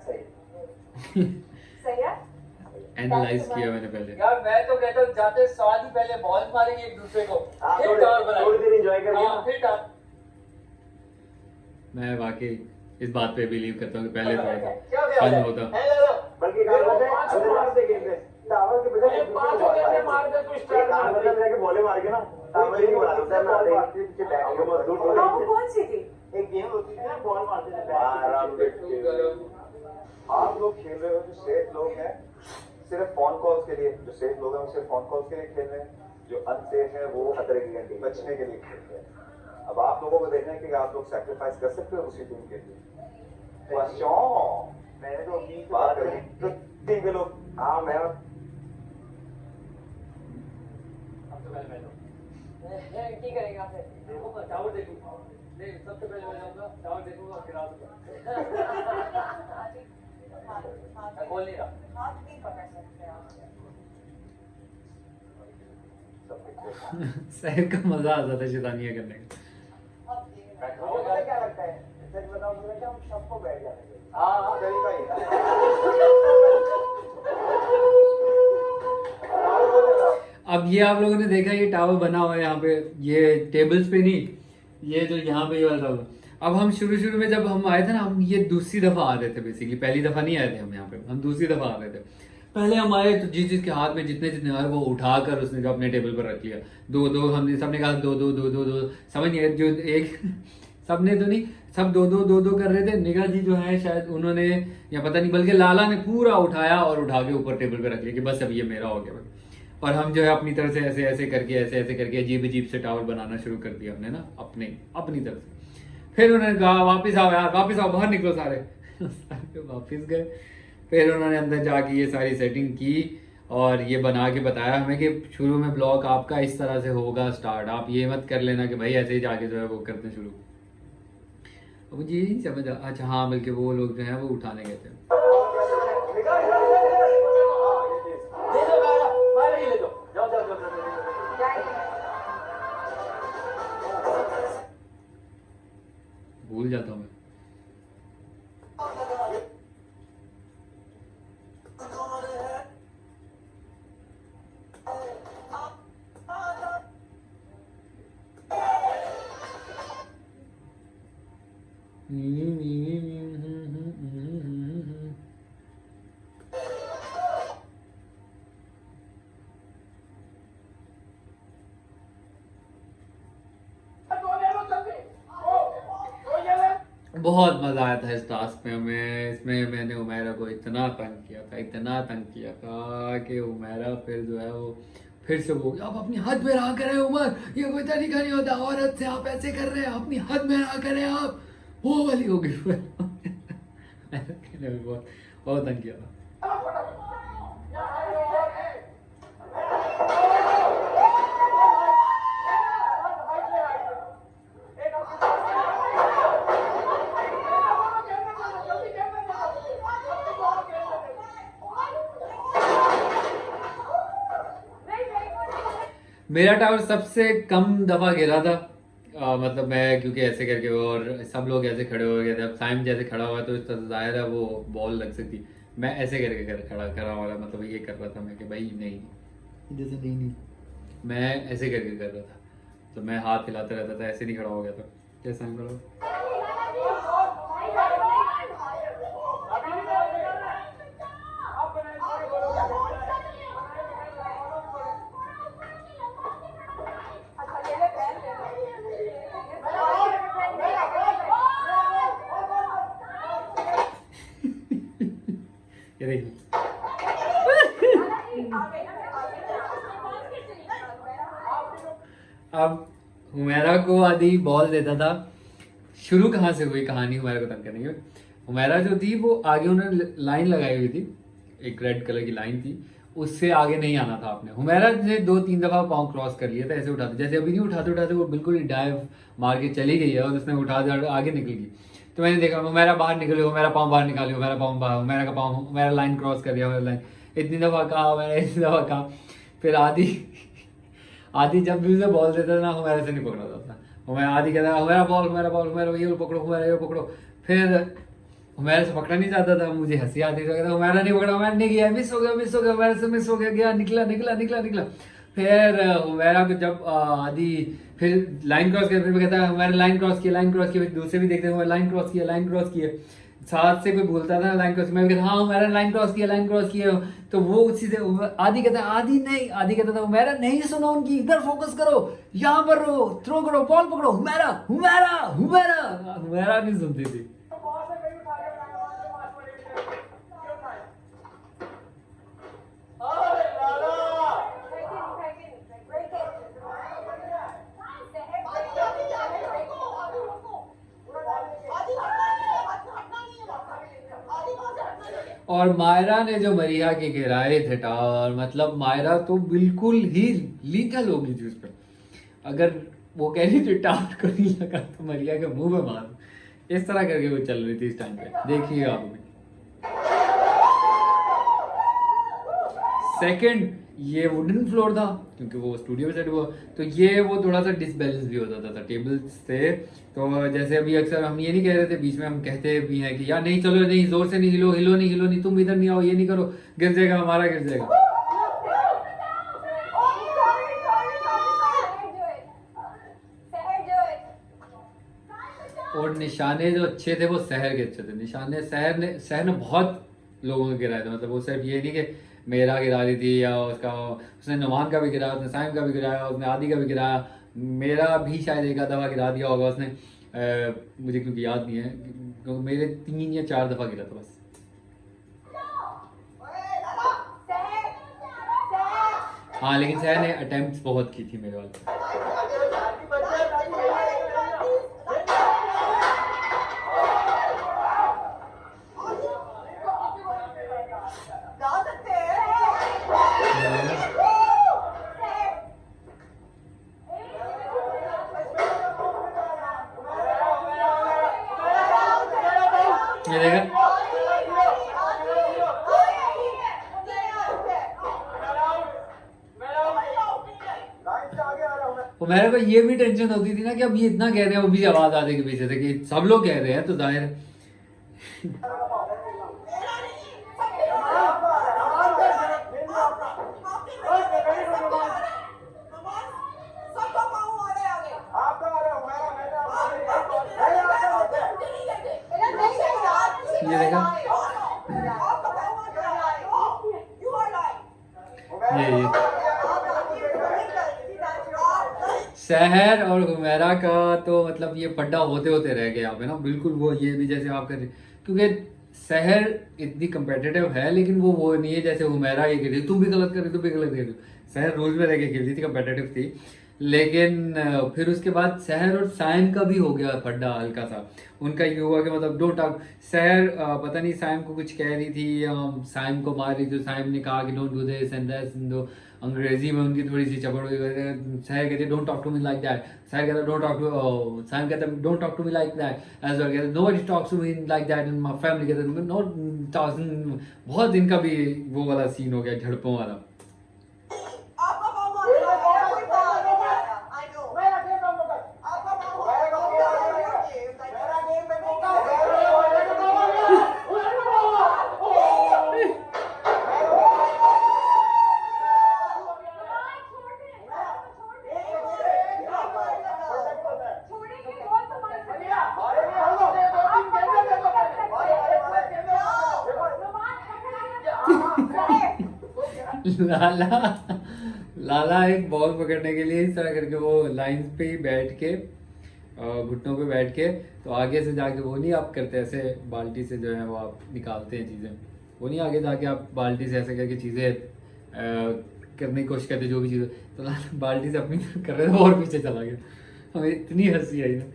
Speaker 7: सही
Speaker 5: सही है?
Speaker 1: एनालाइज किया मैंने पहले।
Speaker 7: यार मैं तो कहता हूँ जाते साथ ही पहले बॉल मारेंगे एक दूसरे को, फिर टावर बनाएंगे।
Speaker 2: थोड़ी देर एंजॉय करिए
Speaker 7: हाँ,
Speaker 2: ना।
Speaker 7: फिर टावर।
Speaker 1: मैं वाकई इस बात पे बिलीव करता हूँ कि पहले थोड़ा सा
Speaker 7: क्या क्या
Speaker 1: फन होता।
Speaker 2: बल्कि मार देंगे टावर के बजाय 5 ओवर मार दे तो स्टार्ट मार दे जाके बॉले मार के ना टावर ही बना देता है ना आते पीछे बैक के मजदूर हो
Speaker 5: वो
Speaker 2: गए।
Speaker 5: कौन सी थी?
Speaker 2: एक गेम होती है ना, बॉल मारते थे
Speaker 8: आराम
Speaker 2: बैक
Speaker 8: से। आप लोग खेल रहे हो जो सेफ लोग हैं सिर्फ फोन कॉल्स के लिए, जो सेफ लोग हैं वो सिर्फ फोन कॉल्स के लिए खेल रहे हैं, जो अनसेफ है वो खतरे की घंटी बचने के लिए खेल रहे हैं। अब आप लोगों को देखना है कि आप लोग सैक्रिफाइस कर सकते हो उसी टीम के लिए। क्वेश्चन मैंने तो अपनी बात करी तो टीम के लोग। हाँ मैं
Speaker 7: अब तो पहले मैं
Speaker 5: ठीक करेगा फिर।
Speaker 7: देखूंगा, टावर देखूंगा। नहीं, सबसे पहले मैं जाऊंगा, टावर देखूंगा, फिर आऊंगा। मैं बोल नहीं रहा।
Speaker 5: हाथ नहीं पकड़ सकते आप।
Speaker 1: सहर का मजा आता था शैतानियां करने का।
Speaker 8: मुझे क्या लगता है, सच बताओ मुझे क्या हम सबको बैठ जाने चाहिए।
Speaker 7: हाँ,
Speaker 8: गरीब भाई
Speaker 1: अब ये आप लोगों ने देखा ये टावर बना हुआ है यहाँ पे, ये टेबल्स पे नहीं, ये जो यहाँ पे ये वाला टावर। अब हम शुरू में जब हम आए थे ना, हम ये दूसरी दफा आ रहे थे बेसिकली, पहली दफा नहीं आए थे हम यहाँ पे, हम दूसरी दफा आ रहे थे। पहले हम आए तो जिसके हाथ में जितने आए वो उठाकर उसने जो अपने टेबल पर रख लिया, दो हमने सबने कहा दो, समझ नहीं आया, जो एक सबने तो नहीं, सब दो कर रहे थे। निगाह जी जो है शायद उन्होंने, या पता नहीं, बल्कि लाला ने पूरा उठाया और उठा के ऊपर टेबल पे रख लिया कि बस अब ये मेरा हो गया भाई। और हम जो है अपनी तरफ से ऐसे करके अजीब से टावर बनाना शुरू कर दिया हमने ना, अपनी तरफ से। फिर उन्होंने कहा वापस आओ यार, वापस आओ, बाहर निकलो सारे। वापस गए। फिर उन्होंने अंदर जाके ये सारी सेटिंग की और ये बना के बताया हमें कि शुरू में ब्लॉग आपका इस तरह से होगा स्टार्ट, आप ये मत कर लेना कि भाई ऐसे ही जाके जो है वो करते शुरू। अब मुझे ये नहीं समझ अच्छा हाँ, बल्कि वो लोग जो है वो उठाने गए थे। भूल जाता हूँ मैं। बहुत मजा आया था इस टास्क में हमें। इसमें मैंने उमैरा को इतना तंग किया था कि उमैरा फिर जो है वो फिर से वो आप अपनी हद में रहा करें उमर, ये कोई तरीका नहीं होता, औरत से आप ऐसे कर रहे हैं, अपनी हद में रहा करें आप, वो वाली हो गई। बहुत तंग किया था। मेरा टावर सबसे कम दफा गिरा था, मतलब मैं क्योंकि ऐसे करके, और सब लोग ऐसे खड़े हो गए थे। अब साइम जैसे खड़ा हुआ तो इसका जाहिर है वो बॉल लग सकती, मैं ऐसे करके खड़ा कर रहा वाला, मतलब ये कर रहा था मैं कि भाई नहीं जैसे नहीं, मैं ऐसे करके कर रहा था, तो मैं हाथ हिलाता रहता था, ऐसे नहीं खड़ा हो गया था जैसे साइम खड़ा हो। ये देखिए अब हुमैरा को आदि बॉल देता था। शुरू कहाँ से हुई कहानी हुमैरा को तंग करने की? हुमैरा जो थी वो आगे उन्होंने लाइन लगाई हुई थी, एक रेड कलर की लाइन थी, उससे आगे नहीं आना था आपने। हुमैरा ने 2-3 दफा पाँव क्रॉस कर लिया था ऐसे उठाते, जैसे अभी नहीं उठाते वो बिल्कुल ही डाइव मार के चली गई है और उसने उठा आगे निकल गई। तो मैंने देखा हुमैरा बाहर निकली, हुमैरा पाँव बाहर निकाली, हुमैरा पाँव बाहर, हुमैरा का पाँव, हुमैरा लाइन क्रॉस कर दिया, हुमैरा लाइन इतनी दफा कहा, मैंने इतनी दफा कहा। फिर आदि जब भी उसे बॉल देता था ना, हुमैरा से नहीं पकड़ा जाता। हुमैरा आदि कहता था हुमैरा बॉल, हुमैरा ये पकड़ो, हुमैरा ये पकड़ो। फिर हुमैरा से पकड़ा नहीं जाता था, मुझे हंसी आती थी, कहता हुमैरा नहीं पकड़ा, हुमैरा नहीं गया, मिस हो गया, हुमैरा से मिस हो गया, निकला। फिर हुमैरा को जब आदि फिर लाइन क्रॉस करने पे कहता है हुमैरा लाइन क्रॉस किया, फिर दूसरे भी देखते हैं लाइन क्रॉस किया। साथ से कोई बोलता था लाइन क्रॉस, मैं कहता हाँ हुमैरा लाइन क्रॉस किया। तो वो उसी से आदि कहता था हुमैरा नहीं सुना उनकी, इधर फोकस करो, यहाँ पर रहो, थ्रो करो, बॉल पकड़ो, हुमैरा नहीं सुनती थी। और मायरा ने जो मरिया के गिराए थे टावर, मतलब मायरा तो बिल्कुल ही लीगल होगी थी उस पर। अगर वो कह रही थी टावर को नहीं लगा तो मरिया के मुंह में मार, इस तरह करके वो चल रही थी इस टाइम पे। देखिए आप भी सेकंड, ये वुडन फ्लोर था क्योंकि वो स्टूडियो में सेट हुआ, तो ये वो थोड़ा सा डिसबैलेंस भी हो जाता था। टेबल्स थे तो जैसे अभी अक्सर हम ये नहीं कह रहे थे, बीच में हम कहते भी हैं कि यार नहीं चलो नहीं, जोर से नहीं हिलो, हिलो नहीं, तुम इधर नहीं आओ, ये नहीं करो, गिर जाएगा हमारा, गिर जाएगा। और निशाने जो अच्छे थे वो सहर के अच्छे थे। निशाने सहर ने बहुत लोगों को गिराया था, मतलब वो सिर्फ ये नहीं कि मेरा गिरा दी थी या उसका, उसने नुमान का भी गिराया, उसने साइम का भी गिराया, उसने आदि का भी गिराया, मेरा भी शायद एक आध दफ़ा गिरा दिया होगा उसने, मुझे क्योंकि याद नहीं है, क्योंकि मेरे 3 या 4 दफ़ा गिरा था बस। हाँ लेकिन सहर ने अटेम्प्ट बहुत की थी मेरे वाले। ये देखा तो मेरे को ये भी टेंशन होती थी ना कि अब ये इतना कह रहे हैं, वो भी आवाज आ जाएगी पीछे से कि सब लोग कह रहे हैं तो जाहिर है। ये देखा ये सहर और हुमैरा का तो मतलब ये पड्डा होते होते रह गया यहाँ पे ना, बिल्कुल वो ये भी जैसे आप कर रहे, क्योंकि सहर इतनी कम्पिटिटिव है लेकिन वो नहीं है जैसे हुमैरा ये खेली, तुम भी गलत कर रही, तुम भी गलत कर रही। सहर रूल में रह के खेलती थी, कम्पिटिटिव थी, लेकिन फिर उसके बाद सहर और साइम का भी हो गया पड्डा हल्का सा। उनका ये हुआ कि मतलब डोंट टॉक, सहर पता नहीं साइम को कुछ कह रही थी, साइम को मार रही थी, साइम ने कहा कि don't do this and that, अंग्रेजी में उनकी थोड़ी सी चपड़ हुई। सहर कहते don't talk to me like that, Sahar कहता डोंट टॉक टू, साइम कहता don't talk to me like that as well, कहते nobody talks to me like that in my family, कहते नो टॉकिंग। बहुत इनका भी वो वाला सीन हो गया झड़पों वाला। लाला एक बॉल पकड़ने के लिए इस तरह करके वो लाइंस पे ही बैठ के, घुटनों पे बैठ के, तो आगे से जाके वो नहीं आप करते ऐसे बाल्टी से जो है वो आप निकालते हैं चीज़ें, वो नहीं आगे जाके आप बाल्टी से ऐसे करके चीज़ें करने की कोशिश करते जो भी चीज़ें, तो लाला बाल्टी से अपनी कर रहे थे और पीछे चला गया। हमें इतनी हंसी आई ना।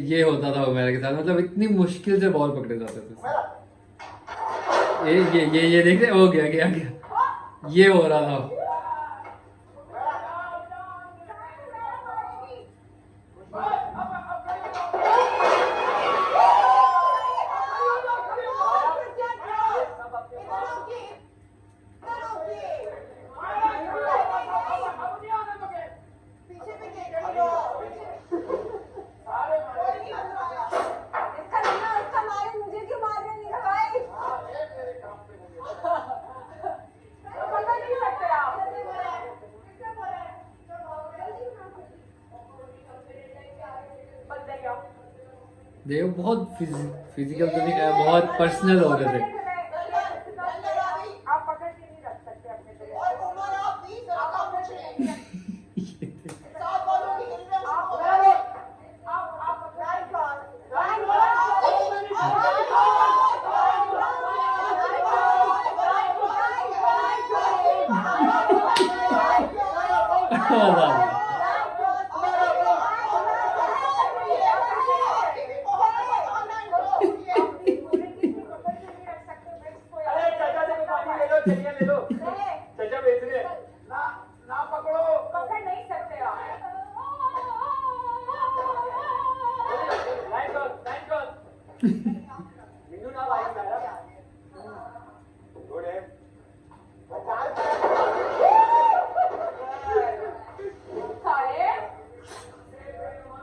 Speaker 1: ये होता था मेरे के साथ, मतलब इतनी मुश्किल से बॉल पकड़े जाते थे। ये देख रहे हो, गया ये हो रहा था। देखो बहुत फिजिकल तो नहीं है, बहुत पर्सनल हो रहे थे।
Speaker 4: आप पकड़ के नहीं रख सकते अपने
Speaker 7: मिन्नू ना भाई मेरा गुड है
Speaker 4: सारे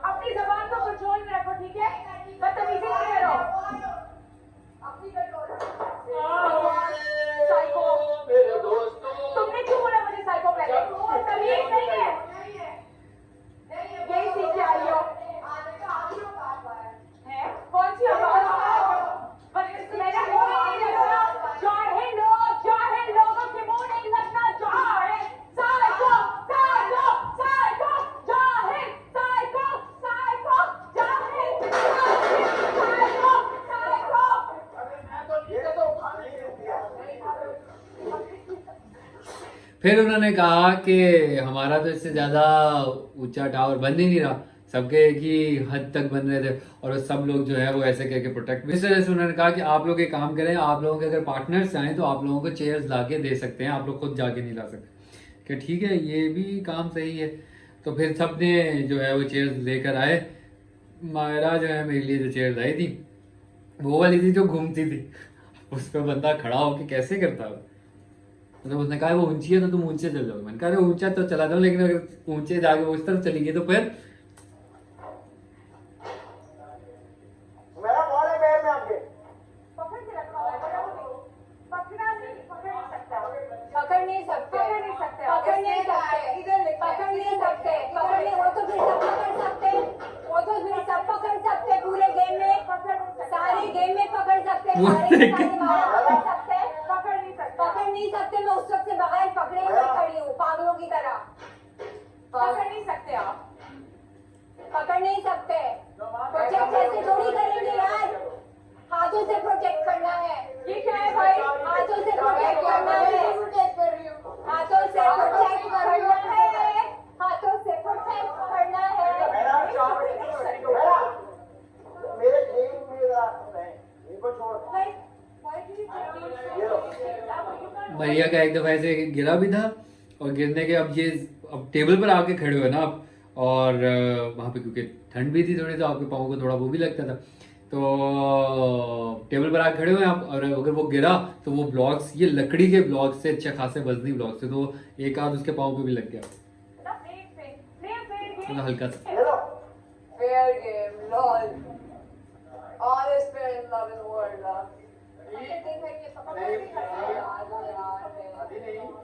Speaker 4: अपनी जबान को कंट्रोल में रखो, ठीक है? बदतमीजी नहीं करो। अपनी कंट्रोल। साइको।
Speaker 7: मेरे दोस्तों
Speaker 4: तुमने क्यों बोला मुझे साइको पहले? तमीज नहीं है। यही सीख के आई हो। है? कौन सी आवाज? मैंने मुंह नहीं लगना। जाहिल लोगों के मुंह नहीं लगना। जाहिल। साइको, साइको, साइको, जाहिल, साइको, साइको, जाहिल, साइको, साइको।
Speaker 1: फिर उन्होंने कहा कि हमारा तो इससे ज़्यादा ऊंचा टावर बन ही नहीं रहा, सबके एक ही हद तक बन रहे थे और सब लोग जो है वो ऐसे करके प्रोटेक्ट। इस वजह से उन्होंने कहा कि आप लोग एक काम करें, आप लोगों के अगर पार्टनर्स चाहें तो आप लोगों को चेयर्स ला के दे सकते हैं, आप लोग खुद जाके नहीं ला सकते। कि ठीक है, ये भी काम सही है। तो फिर सब ने जो है वो चेयर्स लेकर आए। मायरा जो है मेरे लिए जो चेयर्स आई थी वो वाली थी जो घूमती थी, उस पर बंदा खड़ा होकर कैसे करता है। मतलब उसने कहा वो ऊंची है तो तुम ऊंचे चल जाओ। मैंने कहा अरे ऊंचा तो चला जाऊं, लेकिन अगर ऊंचे जाके उस तरफ चली गई तो फिर
Speaker 2: मेरा बॉल है पैर में आपके।
Speaker 4: पकड़ के रखा हुआ है। पकड़ा नहीं, पकड़ नहीं सकता।
Speaker 3: पकड़ नहीं सकते,
Speaker 4: पकड़ नहीं सकते।
Speaker 3: पकड़ नहीं सकते,
Speaker 4: इधर लिखा है।
Speaker 3: पकड़ नहीं सकते, पकड़ नहीं। वो तो फिर सब पकड़ सकते, वो तो फिर सब पकड़ सकते पूरे गेम में, सारे गेम में पकड़ सकते,
Speaker 1: वो
Speaker 3: सारे के
Speaker 1: देख-
Speaker 3: सारे बाहर पकड़ सकते,
Speaker 4: पकड़ नहीं सकता।
Speaker 3: पकड़ नहीं सकते। मैं उस वक्त से बगैर पकड़े हुए खड़ी हूँ पागलों की तरह।
Speaker 4: पकड़ नहीं सकते आप।
Speaker 3: पकड़ नहीं सकते। प्रोटेक्ट ऐसे थोड़ी करेंगे यार, हाथों से प्रोटेक्ट करना है।
Speaker 4: ये क्या है भाई?
Speaker 3: हाथों से प्रोटेक्ट करना है, हाथों से प्रोटेक्ट करना है, हाथों से प्रोटेक्ट करना है।
Speaker 2: मेरे गेम मेरा नहीं, इनको छोड़।
Speaker 1: मरिया का एक दफा ऐसे गिरा भी था और गिरने के अब टेबल पर आके खड़े हुए ना आप, और वहाँ पे क्योंकि ठंड भी थी थोड़ी, तो आपके पाँव को थोड़ा वो भी लगता था, तो टेबल पर आके खड़े हुए आप, और अगर वो गिरा तो वो ब्लॉक्स, ये लकड़ी के ब्लॉक्स से अच्छे खासे वजनी ब्लॉक्स थे, तो एक आध उसके पाँव पे भी लग गया, मतलब हल्का सा।
Speaker 2: ये लो।
Speaker 5: Fair game, lol. Honest fair in love and war love.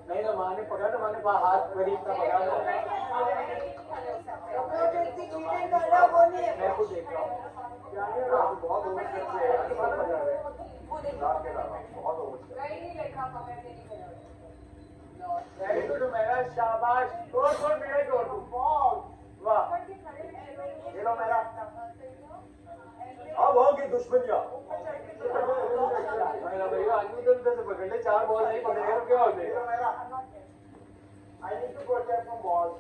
Speaker 7: नहीं ना माने पकड़ा ना, माने हाथ करीब का पकड़ा ना। मैं खुद देख रहा हूँ।
Speaker 2: बहुत ओवर से है, बहुत मजा आ रहा है। रात के अलावा बहुत ओवर से।
Speaker 7: वेरी गुड मेरा, शाबाश। छोड़ मेरा छोड़ तू। वाह।
Speaker 2: ये लो मेरा। अब होगी दुश्मनियाँ।
Speaker 7: मेरा भैया आदमी तो इधर से पकड़ ले, 4 बॉल नहीं पकड़ेगा तो क्या हो
Speaker 2: ये लो
Speaker 7: जाएगा?
Speaker 2: मेरा। I need to protect from balls.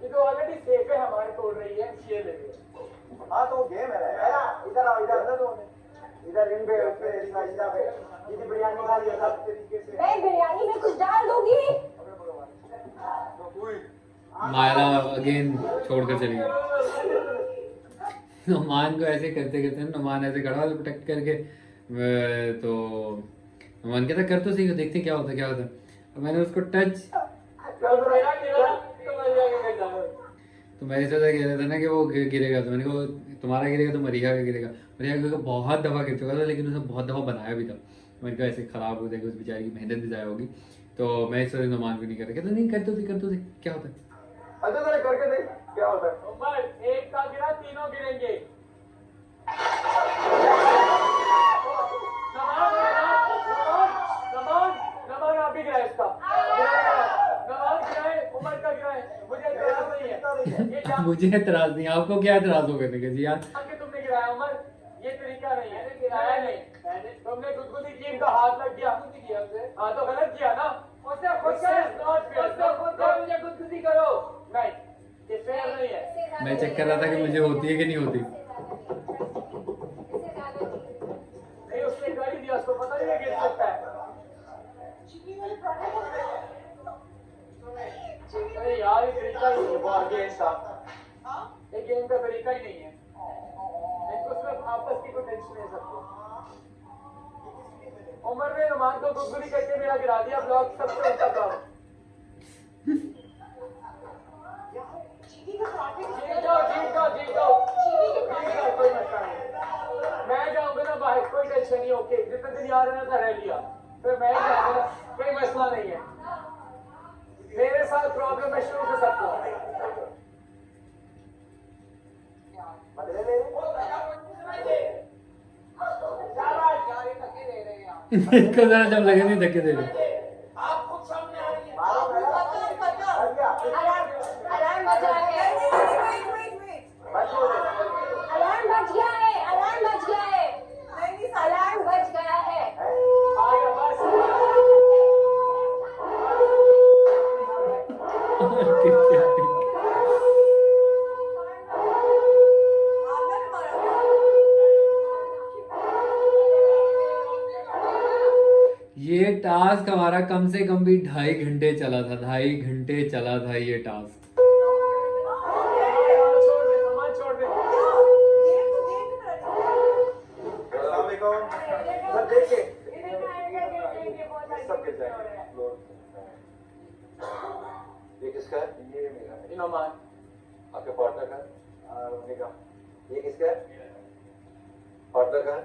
Speaker 7: ये तो ऑलरेडी सेफ है, हमारे तोड़ रही है, ये ले लो।
Speaker 2: हाँ तो गेम है मेरा। इधर आओ, इधर इधर इन पे इधर पे दीदी बिरयानी खा लिया सब तरीके से।
Speaker 3: मैं बिरयानी में कुछ डाल दूंगी।
Speaker 1: मायरा अगेन छोड़कर चली गई। नुमान को ऐसे करते करते नुमान ऐसे खड़ा हो प्रोटेक्ट करके, तो नुमान कहता कर तो सही, देखते क्या होता क्या होता। अब मैंने उसको टच, तो मैं इस वजह कह रहा था ना कि वो गिरेगा, तो मैंने कहा तुम्हारा गिरेगा तो मरिया का गिरेगा। मरिया का बहुत दफ़ा गिर चुका था, लेकिन उसने बहुत दफ़ा बनाया भी था। मैंने कहा ऐसे ख़राब हो जाएगा, उस बेचारी की मेहनत भी ज़ाया होगी, तो मैं इस वजह नुमान को नहीं कर रहा। कहता नहीं कर तो दे क्या होता है।
Speaker 2: अच्छा जरा करके देख क्या होता है।
Speaker 7: उमर, एक का गिरा, तीनों गिरेंगे। नमान आप भी गिराए इसका। नमान गिराए, उमर का गिराए। मुझे एतराज नहीं है। ये जान
Speaker 1: मुझे एतराज नहीं, आपको क्या एतराज होगा जी यार।
Speaker 7: के तुमने गिराया उमर, ये तरीका नहीं है। गिराया नहीं, तुमने गुदगुदी की, इनका हाथ लग गया। हाँ तो गलत किया ना। मुझे गुदगुदी करो नहीं, ये फेयर नहीं है।
Speaker 1: मैं चेक कर रहा था कि मुझे होती है कि नहीं होती।
Speaker 7: नहीं उसने कर ही दिया, उसको पता नहीं है गिर सकता है। अरे यार ये तरीका ही नहीं है, बहुत गेम का, ये गेम का तरीका ही नहीं है। इसको सिर्फ आपस की कुछ टेंशन है सबको। उमर ने नुमान को गुदगुदी करके मेरा गिरा दिया ब्लॉग, सबसे उल्टा ब्लॉग। जीत जाओ, कोई मसला नहीं। मैं जाऊंगा ना बाहर, कोई टेंशन नहीं, ओके। जितने दिन यार है ना रह लिया, फिर मैं ही जाऊंगा, कोई मसला नहीं है। मेरे साथ प्रॉब्लम है शुरू से सबको।
Speaker 1: इसको जरा जब लगे नहीं धक्के दे रहे।
Speaker 2: आप खुद सामने आ रही है।
Speaker 3: अलार्म बजा है। अलार्म बज गया है। अलार्म बज गया है। अलार्म बज गया है।
Speaker 7: आया बस।
Speaker 1: ये टास्क हमारा कम से कम भी 2.5 घंटे चला था। 2.5 घंटे चला था ये टास्क।
Speaker 7: छोड़ दे।
Speaker 6: सर देखिए सबके जाएंगे। ये किसका है? ये मेरा है।
Speaker 7: नुमान
Speaker 6: आपके पार्टनर का है? उन्हीं का। ये किसका है? पार्टनर का है?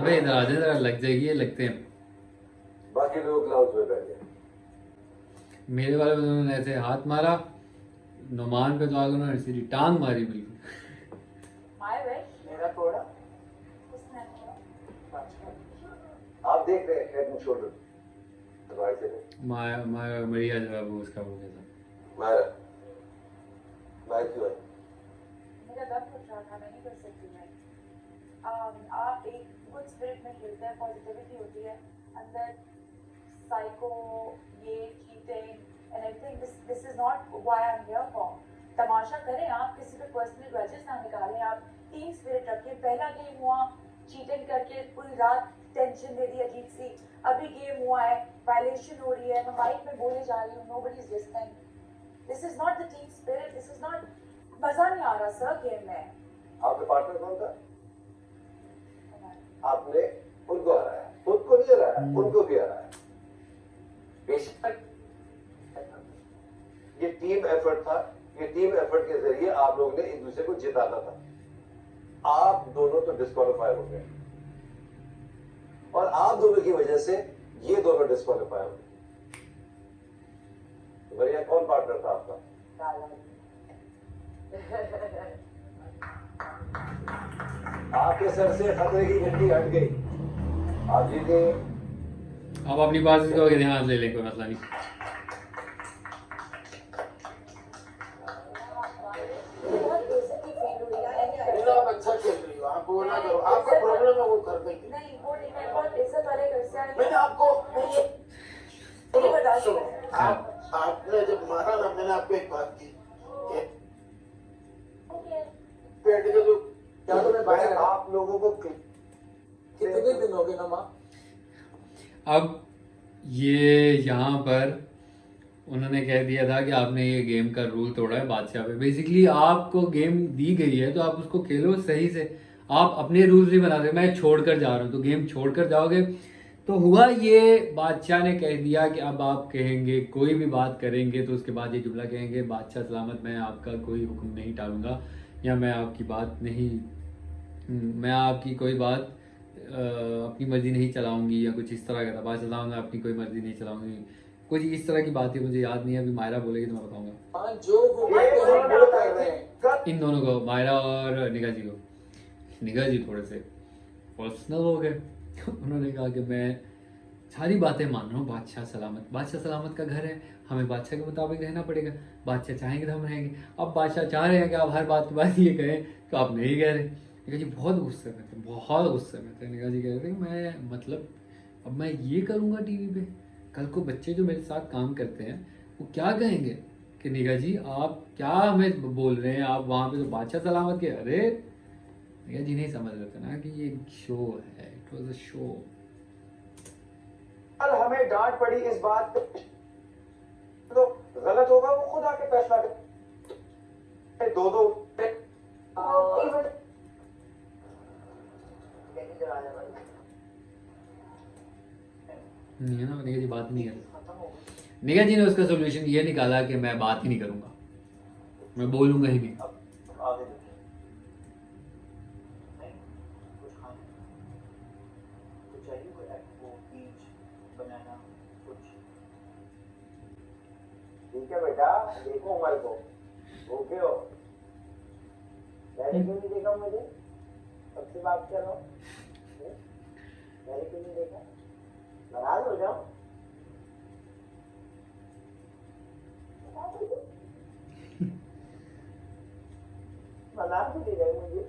Speaker 1: भाई इधर आ जाए, जरा लग जाएगी, ये लगते हैं।
Speaker 6: बाकी लोग ग्लाउज में बैठे।
Speaker 1: मेरे वाले में उन्होंने ऐसे हाथ मारा, नुमान पे तो आगे उन्होंने सीधी टांग मारी बिल्कुल।
Speaker 7: मेरा थोड़ा।
Speaker 6: आप देख रहे हैं हेड एंड शोल्डर राइट से।
Speaker 1: मरिया जो है वो उसका हो गया था।
Speaker 6: मायरा क्यों है?
Speaker 4: मेरा दर्द उठ रहा था, मैं नहीं कर सकती। मैं आप एक गुड स्पिरिट में खेलते हैं, पॉजिटिविटी होती है अंदर। साइको, ये cheating and everything, this is not why I am here for. तमाशा करें आप, किसी पे पर्सनल ग्रजेस ना निकालें, आप टीम स्पिरिट रखें। पहला गेम हुआ चीटिंग करके पूरी रात टेंशन दे दी अजीब सी। अभी गेम हुआ है, वायलेशन हो रही है, मैं माइक में बोले जा रही हूँ, nobody is listening. This is not the team spirit, this is not. मजा नहीं आ रहा सर गेम में।
Speaker 6: आपके पार्टनर कौन था? आपने उनको हराया, खुद को नहीं हराया, उनको भी हराया। बेशक ये टीम एफर्ट था। ये टीम एफर्ट के जरिए आप लोगों ने एक दूसरे को जिताना था। आप दोनों तो डिस्क्वालीफाई हो गए और आप दोनों की वजह से ये दोनों डिस्क्वालीफाई हो गए। तो भैया कौन पार्टनर था आपका? आपके सर से खतरे की घंटी हट गई, आप जीते।
Speaker 1: अब अपनी बात को ध्यान ले लें, कोई मसला नहीं।
Speaker 2: आप अच्छा खेल रही हो, आप वो ना करो। आपका प्रॉब्लम है वो कर देंगे।
Speaker 4: नहीं वो नहीं, मैं बहुत इज्जत वाले घर से आई हूँ।
Speaker 2: मैंने आपको
Speaker 4: बता
Speaker 2: सुनो, आपने जब मारा ना, मैंने आपको एक बात की कि पेट का जो
Speaker 6: क्या तुम्हें बाहर आप लोगों को
Speaker 2: कितने दिन हो गए ना माँ?
Speaker 1: अब ये यहाँ पर उन्होंने कह दिया था कि आपने ये गेम का रूल तोड़ा है बादशाह पे। बेसिकली आपको गेम दी गई है तो आप उसको खेलो सही से। आप अपने रूल्स नहीं बनाते। मैं छोड़कर जा रहा हूँ तो गेम छोड़कर जाओगे। तो हुआ ये, बादशाह ने कह दिया कि अब आप कहेंगे, कोई भी बात करेंगे तो उसके बाद ये जुमला कहेंगे, बादशाह सलामत, मैं आपका कोई हुक्म नहीं टालूंगा या मैं आपकी बात नहीं, मैं आपकी कोई बात अपनी मर्जी नहीं चलाऊंगी या कुछ इस तरह का था। बादशाह सलामत, मैं अपनी कोई मर्जी नहीं चलाऊंगी, कुछ इस तरह की बात है, मुझे याद नहीं है। अभी मायरा बोलेगी तो मैं बताऊंगा।
Speaker 2: जो वो बोलते हैं
Speaker 1: इन दोनों को, मायरा और निगाह जी को। निगाह जी थोड़े से पर्सनल हो गए। उन्होंने कहा कि मैं सारी बातें मान रहा हूँ, बादशाह सलामत का घर है, हमें बादशाह के मुताबिक रहना पड़ेगा। बादशाह चाहेंगे तो हम रहेंगे। अब बादशाह चाह रहे हैं कि आप हर बात के बाद ये कहें तो आप नहीं कह रहे। निगाह जी बहुत गुस्से में थे, बहुत गुस्से में थे। निगाह जी कह रहे थे कि मैं मतलब अब मैं ये करूँगा टीवी पे, कल को बच्चे जो मेरे साथ काम करते हैं वो क्या कहेंगे कि निगाह जी आप क्या हमें बोल रहे हैं, आप वहाँ पे तो बादशाह सलामत के। अरे निगाह जी नहीं समझ रहे थे ना कि ये शो है, इट वाज अ शो।
Speaker 6: कल हमें डांट पड़ी इस बात पे, तो गलत होगा वो खुद आके फैसला करे।
Speaker 8: दो दो
Speaker 1: नहीं है ना, निका जी बात नहीं कर। निका जी ने उसका सोल्यूशन ये निकाला कि मैं बात ही नहीं करूंगा, मैं बोलूंगा ही नहीं।
Speaker 8: आगे कुछ खाने कुछ चाहिए, कोई एप्पल पीच बनाना कुछ। ठीक है बेटा, देखो उमर को भूखे हो, मैंने क्यों नहीं देखा, मुझे सबसे बात कर रहा हूँ, मैंने क्यों नहीं देखा, नाराज हो जाओ। मना भी नहीं रहे मुझे,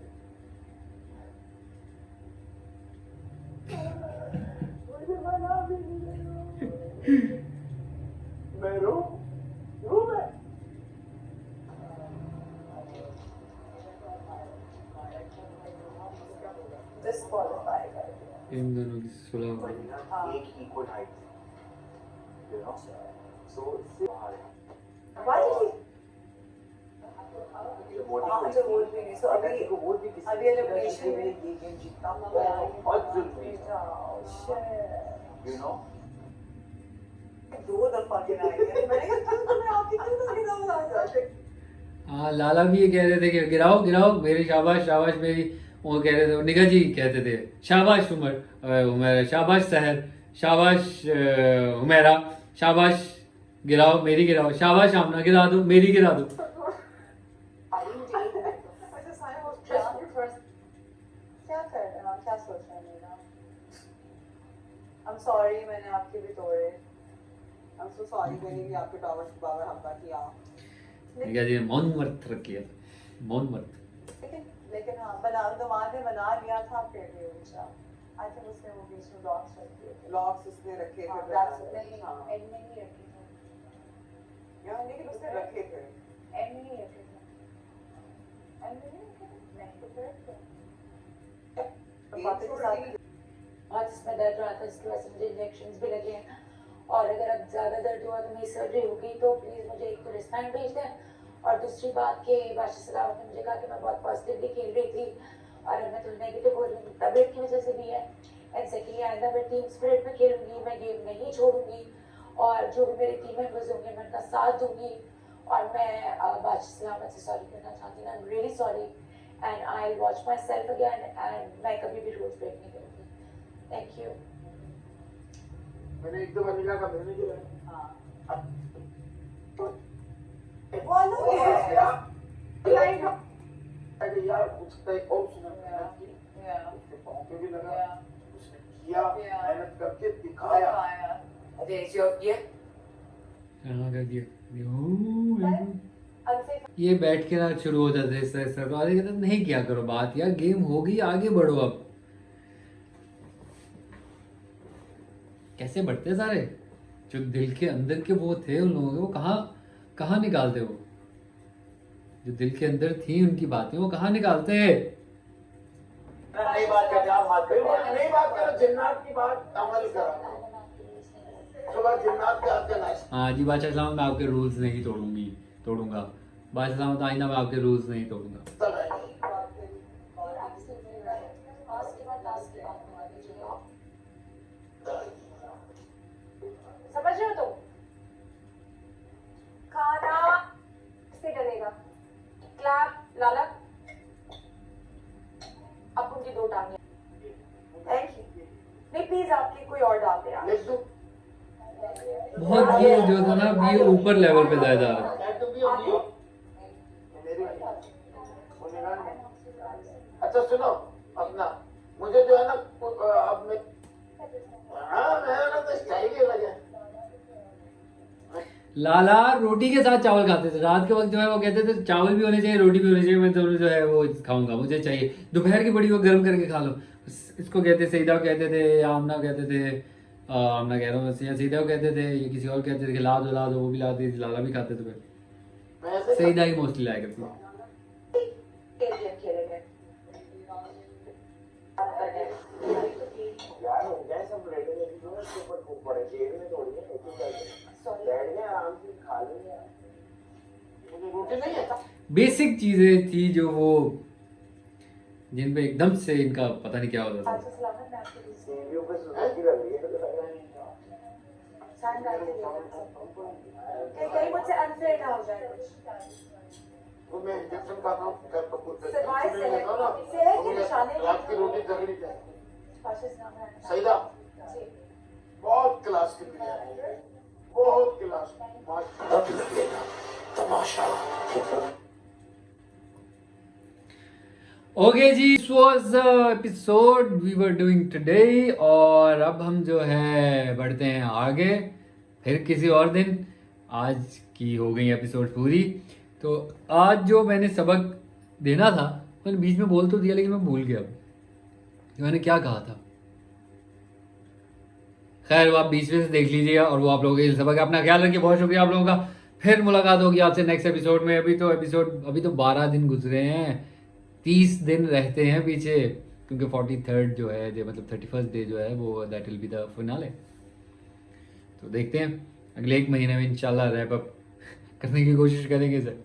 Speaker 8: मुझे मना भी नहीं रहे, मैं रू मैं
Speaker 4: डिस्क्वालीफाई कर
Speaker 1: इन दोनों की सुलह हो गई।
Speaker 8: एक इक्वल हाइट, यू नो, सो इससे बाहर है।
Speaker 4: Why did he?
Speaker 8: अच्छा वोट भी नहीं, सो अभी वोट भी किसी
Speaker 4: अभी एलिमिनेशन में
Speaker 8: ये गेम जीतना बहुत जरूरी है, यू नो।
Speaker 4: दो दफा गिराई है, मैंने कहा क्यों तुम्हें आपकी क्यों तो गिराओ।
Speaker 1: हाँ, लाला भी ये कह रहे थे कि गिराओ गिराओ मेरी, शाबाश शाबाश मेरी। वो कह रहे थे, निका जी कहते थे शाबाश उमर, शाबाश सहर, शाबाश उमेरा, शाबाश गिराओ मेरी गिराओ, शाबाश आमना गिरा दो मेरी गिरा दो।
Speaker 4: क्या कर रहे हैं, क्या सोच रहे हैं मेरा? I'm sorry, मैंने आपके भी तोड़े। I'm so sorry, मैंने भी आपके टावर से बाबर हमला किया।
Speaker 1: निका जी ने मौन व्रत रखी है, मौन व्रत।
Speaker 4: लेकिन हाँ, दिमाग में बना लिया था, फिर भी ऊंचा। I think उसने वो बीच में लॉक्स रखे थे। लॉक्स उसने रखे थे। नहीं, एंड में नहीं रखे थे। यार लेकिन उसने रखे थे। एंड में नहीं रखे थे। एंड में नहीं रखे थे। नहीं तो फिर
Speaker 3: आज इसमें दर्द रहा था, इसकी वजह से मुझे इंजेक्शंस भी लगे हैं, और अगर अब ज़्यादा दर्द हुआ तो मेरी सर्जरी होगी, तो प्लीज़ मुझे एक तो रिस्पैंड भेज दें, और दूसरी बात कि बादशाह सलावत ने मुझे कहा कि मैं बहुत पॉजिटिवली खेल रही थी और अब मैं थोड़ी नेगेटिव हो रही हूँ, तबीयत की वजह से भी है। एंड सेकेंडली आइंदा मैं टीम स्पिरिट में खेलूंगी, मैं गेम नहीं छोड़ूंगी, और जो भी मेरे टीम मेंबर्स होंगे मैं उनका साथ दूंगी, और मैं बादशाह सलावत से सॉरी करना चाहती हूँ। I am really sorry and I will watch my self again, and मैं कभी भी रूल्स ब्रेक नहीं करूँगी। Thank you.
Speaker 2: मैंने एक दो महीना का मैंने जो है
Speaker 4: वो अलग है।
Speaker 2: अरे यार कुछ तय और सुना मेहनत की, उसके पाँव पे भी लगा, उसने किया, मेहनत करके दिखाया।
Speaker 5: अच्छा ऐसे और किया
Speaker 1: कहाँ कर दिया ये बैठ के ना शुरू हो जाते इस तरह तो आगे कहते नहीं किया करो बात यार, गेम होगी आगे बढ़ो। अब कैसे बढ़ते सारे जो दिल के अंदर के वो थे उन लोगों के, वो कहाँ निकालते, वो जो दिल के अंदर थी उनकी बातें वो कहाँ निकालते।
Speaker 2: नहीं बात करते आप बात करो, नहीं बात करो, जिन्नात की बात अमल करो, सुबह जिन्नात के आते ना।
Speaker 1: हाँ जी बादशाह सलामत, मैं आपके रूल्स नहीं तोड़ूंगा बादशाह सलामत, आइंदा मैं आपके रूल्स नहीं तोड़ूंगा।
Speaker 3: समझ रहे हो तुम? खाना से डलेगा। क्लैप लाला, अब उनकी दो टांगे।
Speaker 4: Thank you.
Speaker 3: नहीं प्लीज आपकी कोई और डाल दे आप।
Speaker 2: लिख दूं?
Speaker 1: बहुत ये जो था ना ये ऊपर लेवल पे जाया जा रहा है।
Speaker 2: अच्छा सुनो अपना, मुझे जो है ना अब मैं ना तो स्टाइल ही लगे।
Speaker 1: लाला रोटी के साथ चावल खाते थे, रात के वक्त जो है वो कहते थे चावल भी होने चाहिए रोटी भी होनी चाहिए, मैं दोनों जो है वो खाऊंगा, मुझे चाहिए। दोपहर की बड़ी वो गर्म करके खा लो, इसको कहते सईदा कहते थे, आमना कहते थे, आमना कह रहा हूँ सईदा कहते थे, ये किसी और कहते थे कि ला दो वो भी लाती थी, लाला भी खाते थे फिर सईदा ही मोस्टली लाया करती थी।
Speaker 8: यार हो जाए सब रेडी लेके जो उसके ऊपर खूब पड़े जेब में थोड़ी है, ऐसे बैठ गए आराम से खा लेंगे यार।
Speaker 2: मुझे रोटी नहीं है।
Speaker 1: बेसिक चीजें थी जो वो जिन पे एकदम से इनका पता नहीं क्या होता था।
Speaker 4: अच्छा सलामत मैं आपके लिए
Speaker 8: सीढ़ियों पे सुजुकी लग रही है
Speaker 4: साइन डाल के देगा कहीं मुझसे अनफेयर ना हो जाए कुछ
Speaker 2: वो मैं इंजेक्शन खाता हूँ
Speaker 4: सिवाय सेहत के निशाने
Speaker 2: रात की रोटी तगड़ी चाहिए।
Speaker 4: पाशा सलाम है
Speaker 2: सईदा
Speaker 4: जी
Speaker 2: बहुत क्लास की बिरयानी है, बहुत क्लास तमाशा।
Speaker 1: Okay ji, this was the episode we were doing today. और अब हम जो है बढ़ते हैं आगे फिर किसी और दिन। आज की हो गई एपिसोड पूरी। तो आज जो मैंने सबक देना था मैंने बीच में बोल तो दिया, लेकिन मैं भूल गया कि मैंने क्या कहा था। खैर वो आप बीच में से देख लीजिएगा और वो आप लोगों के लिए सबक है। अपना ख्याल रखिए, बहुत शुक्रिया आप लोगों का। फिर मुलाकात होगी आपसे नेक्स्ट एपिसोड में। अभी तो 12 दिन गुजरे हैं, 30 दिन रहते हैं पीछे, क्योंकि 43rd जो है मतलब 31st डे जो है वो that will be the finale. तो देखते हैं अगले 1 महीने में इंशाल्लाह रैप अप करने की कोशिश करेंगे सर।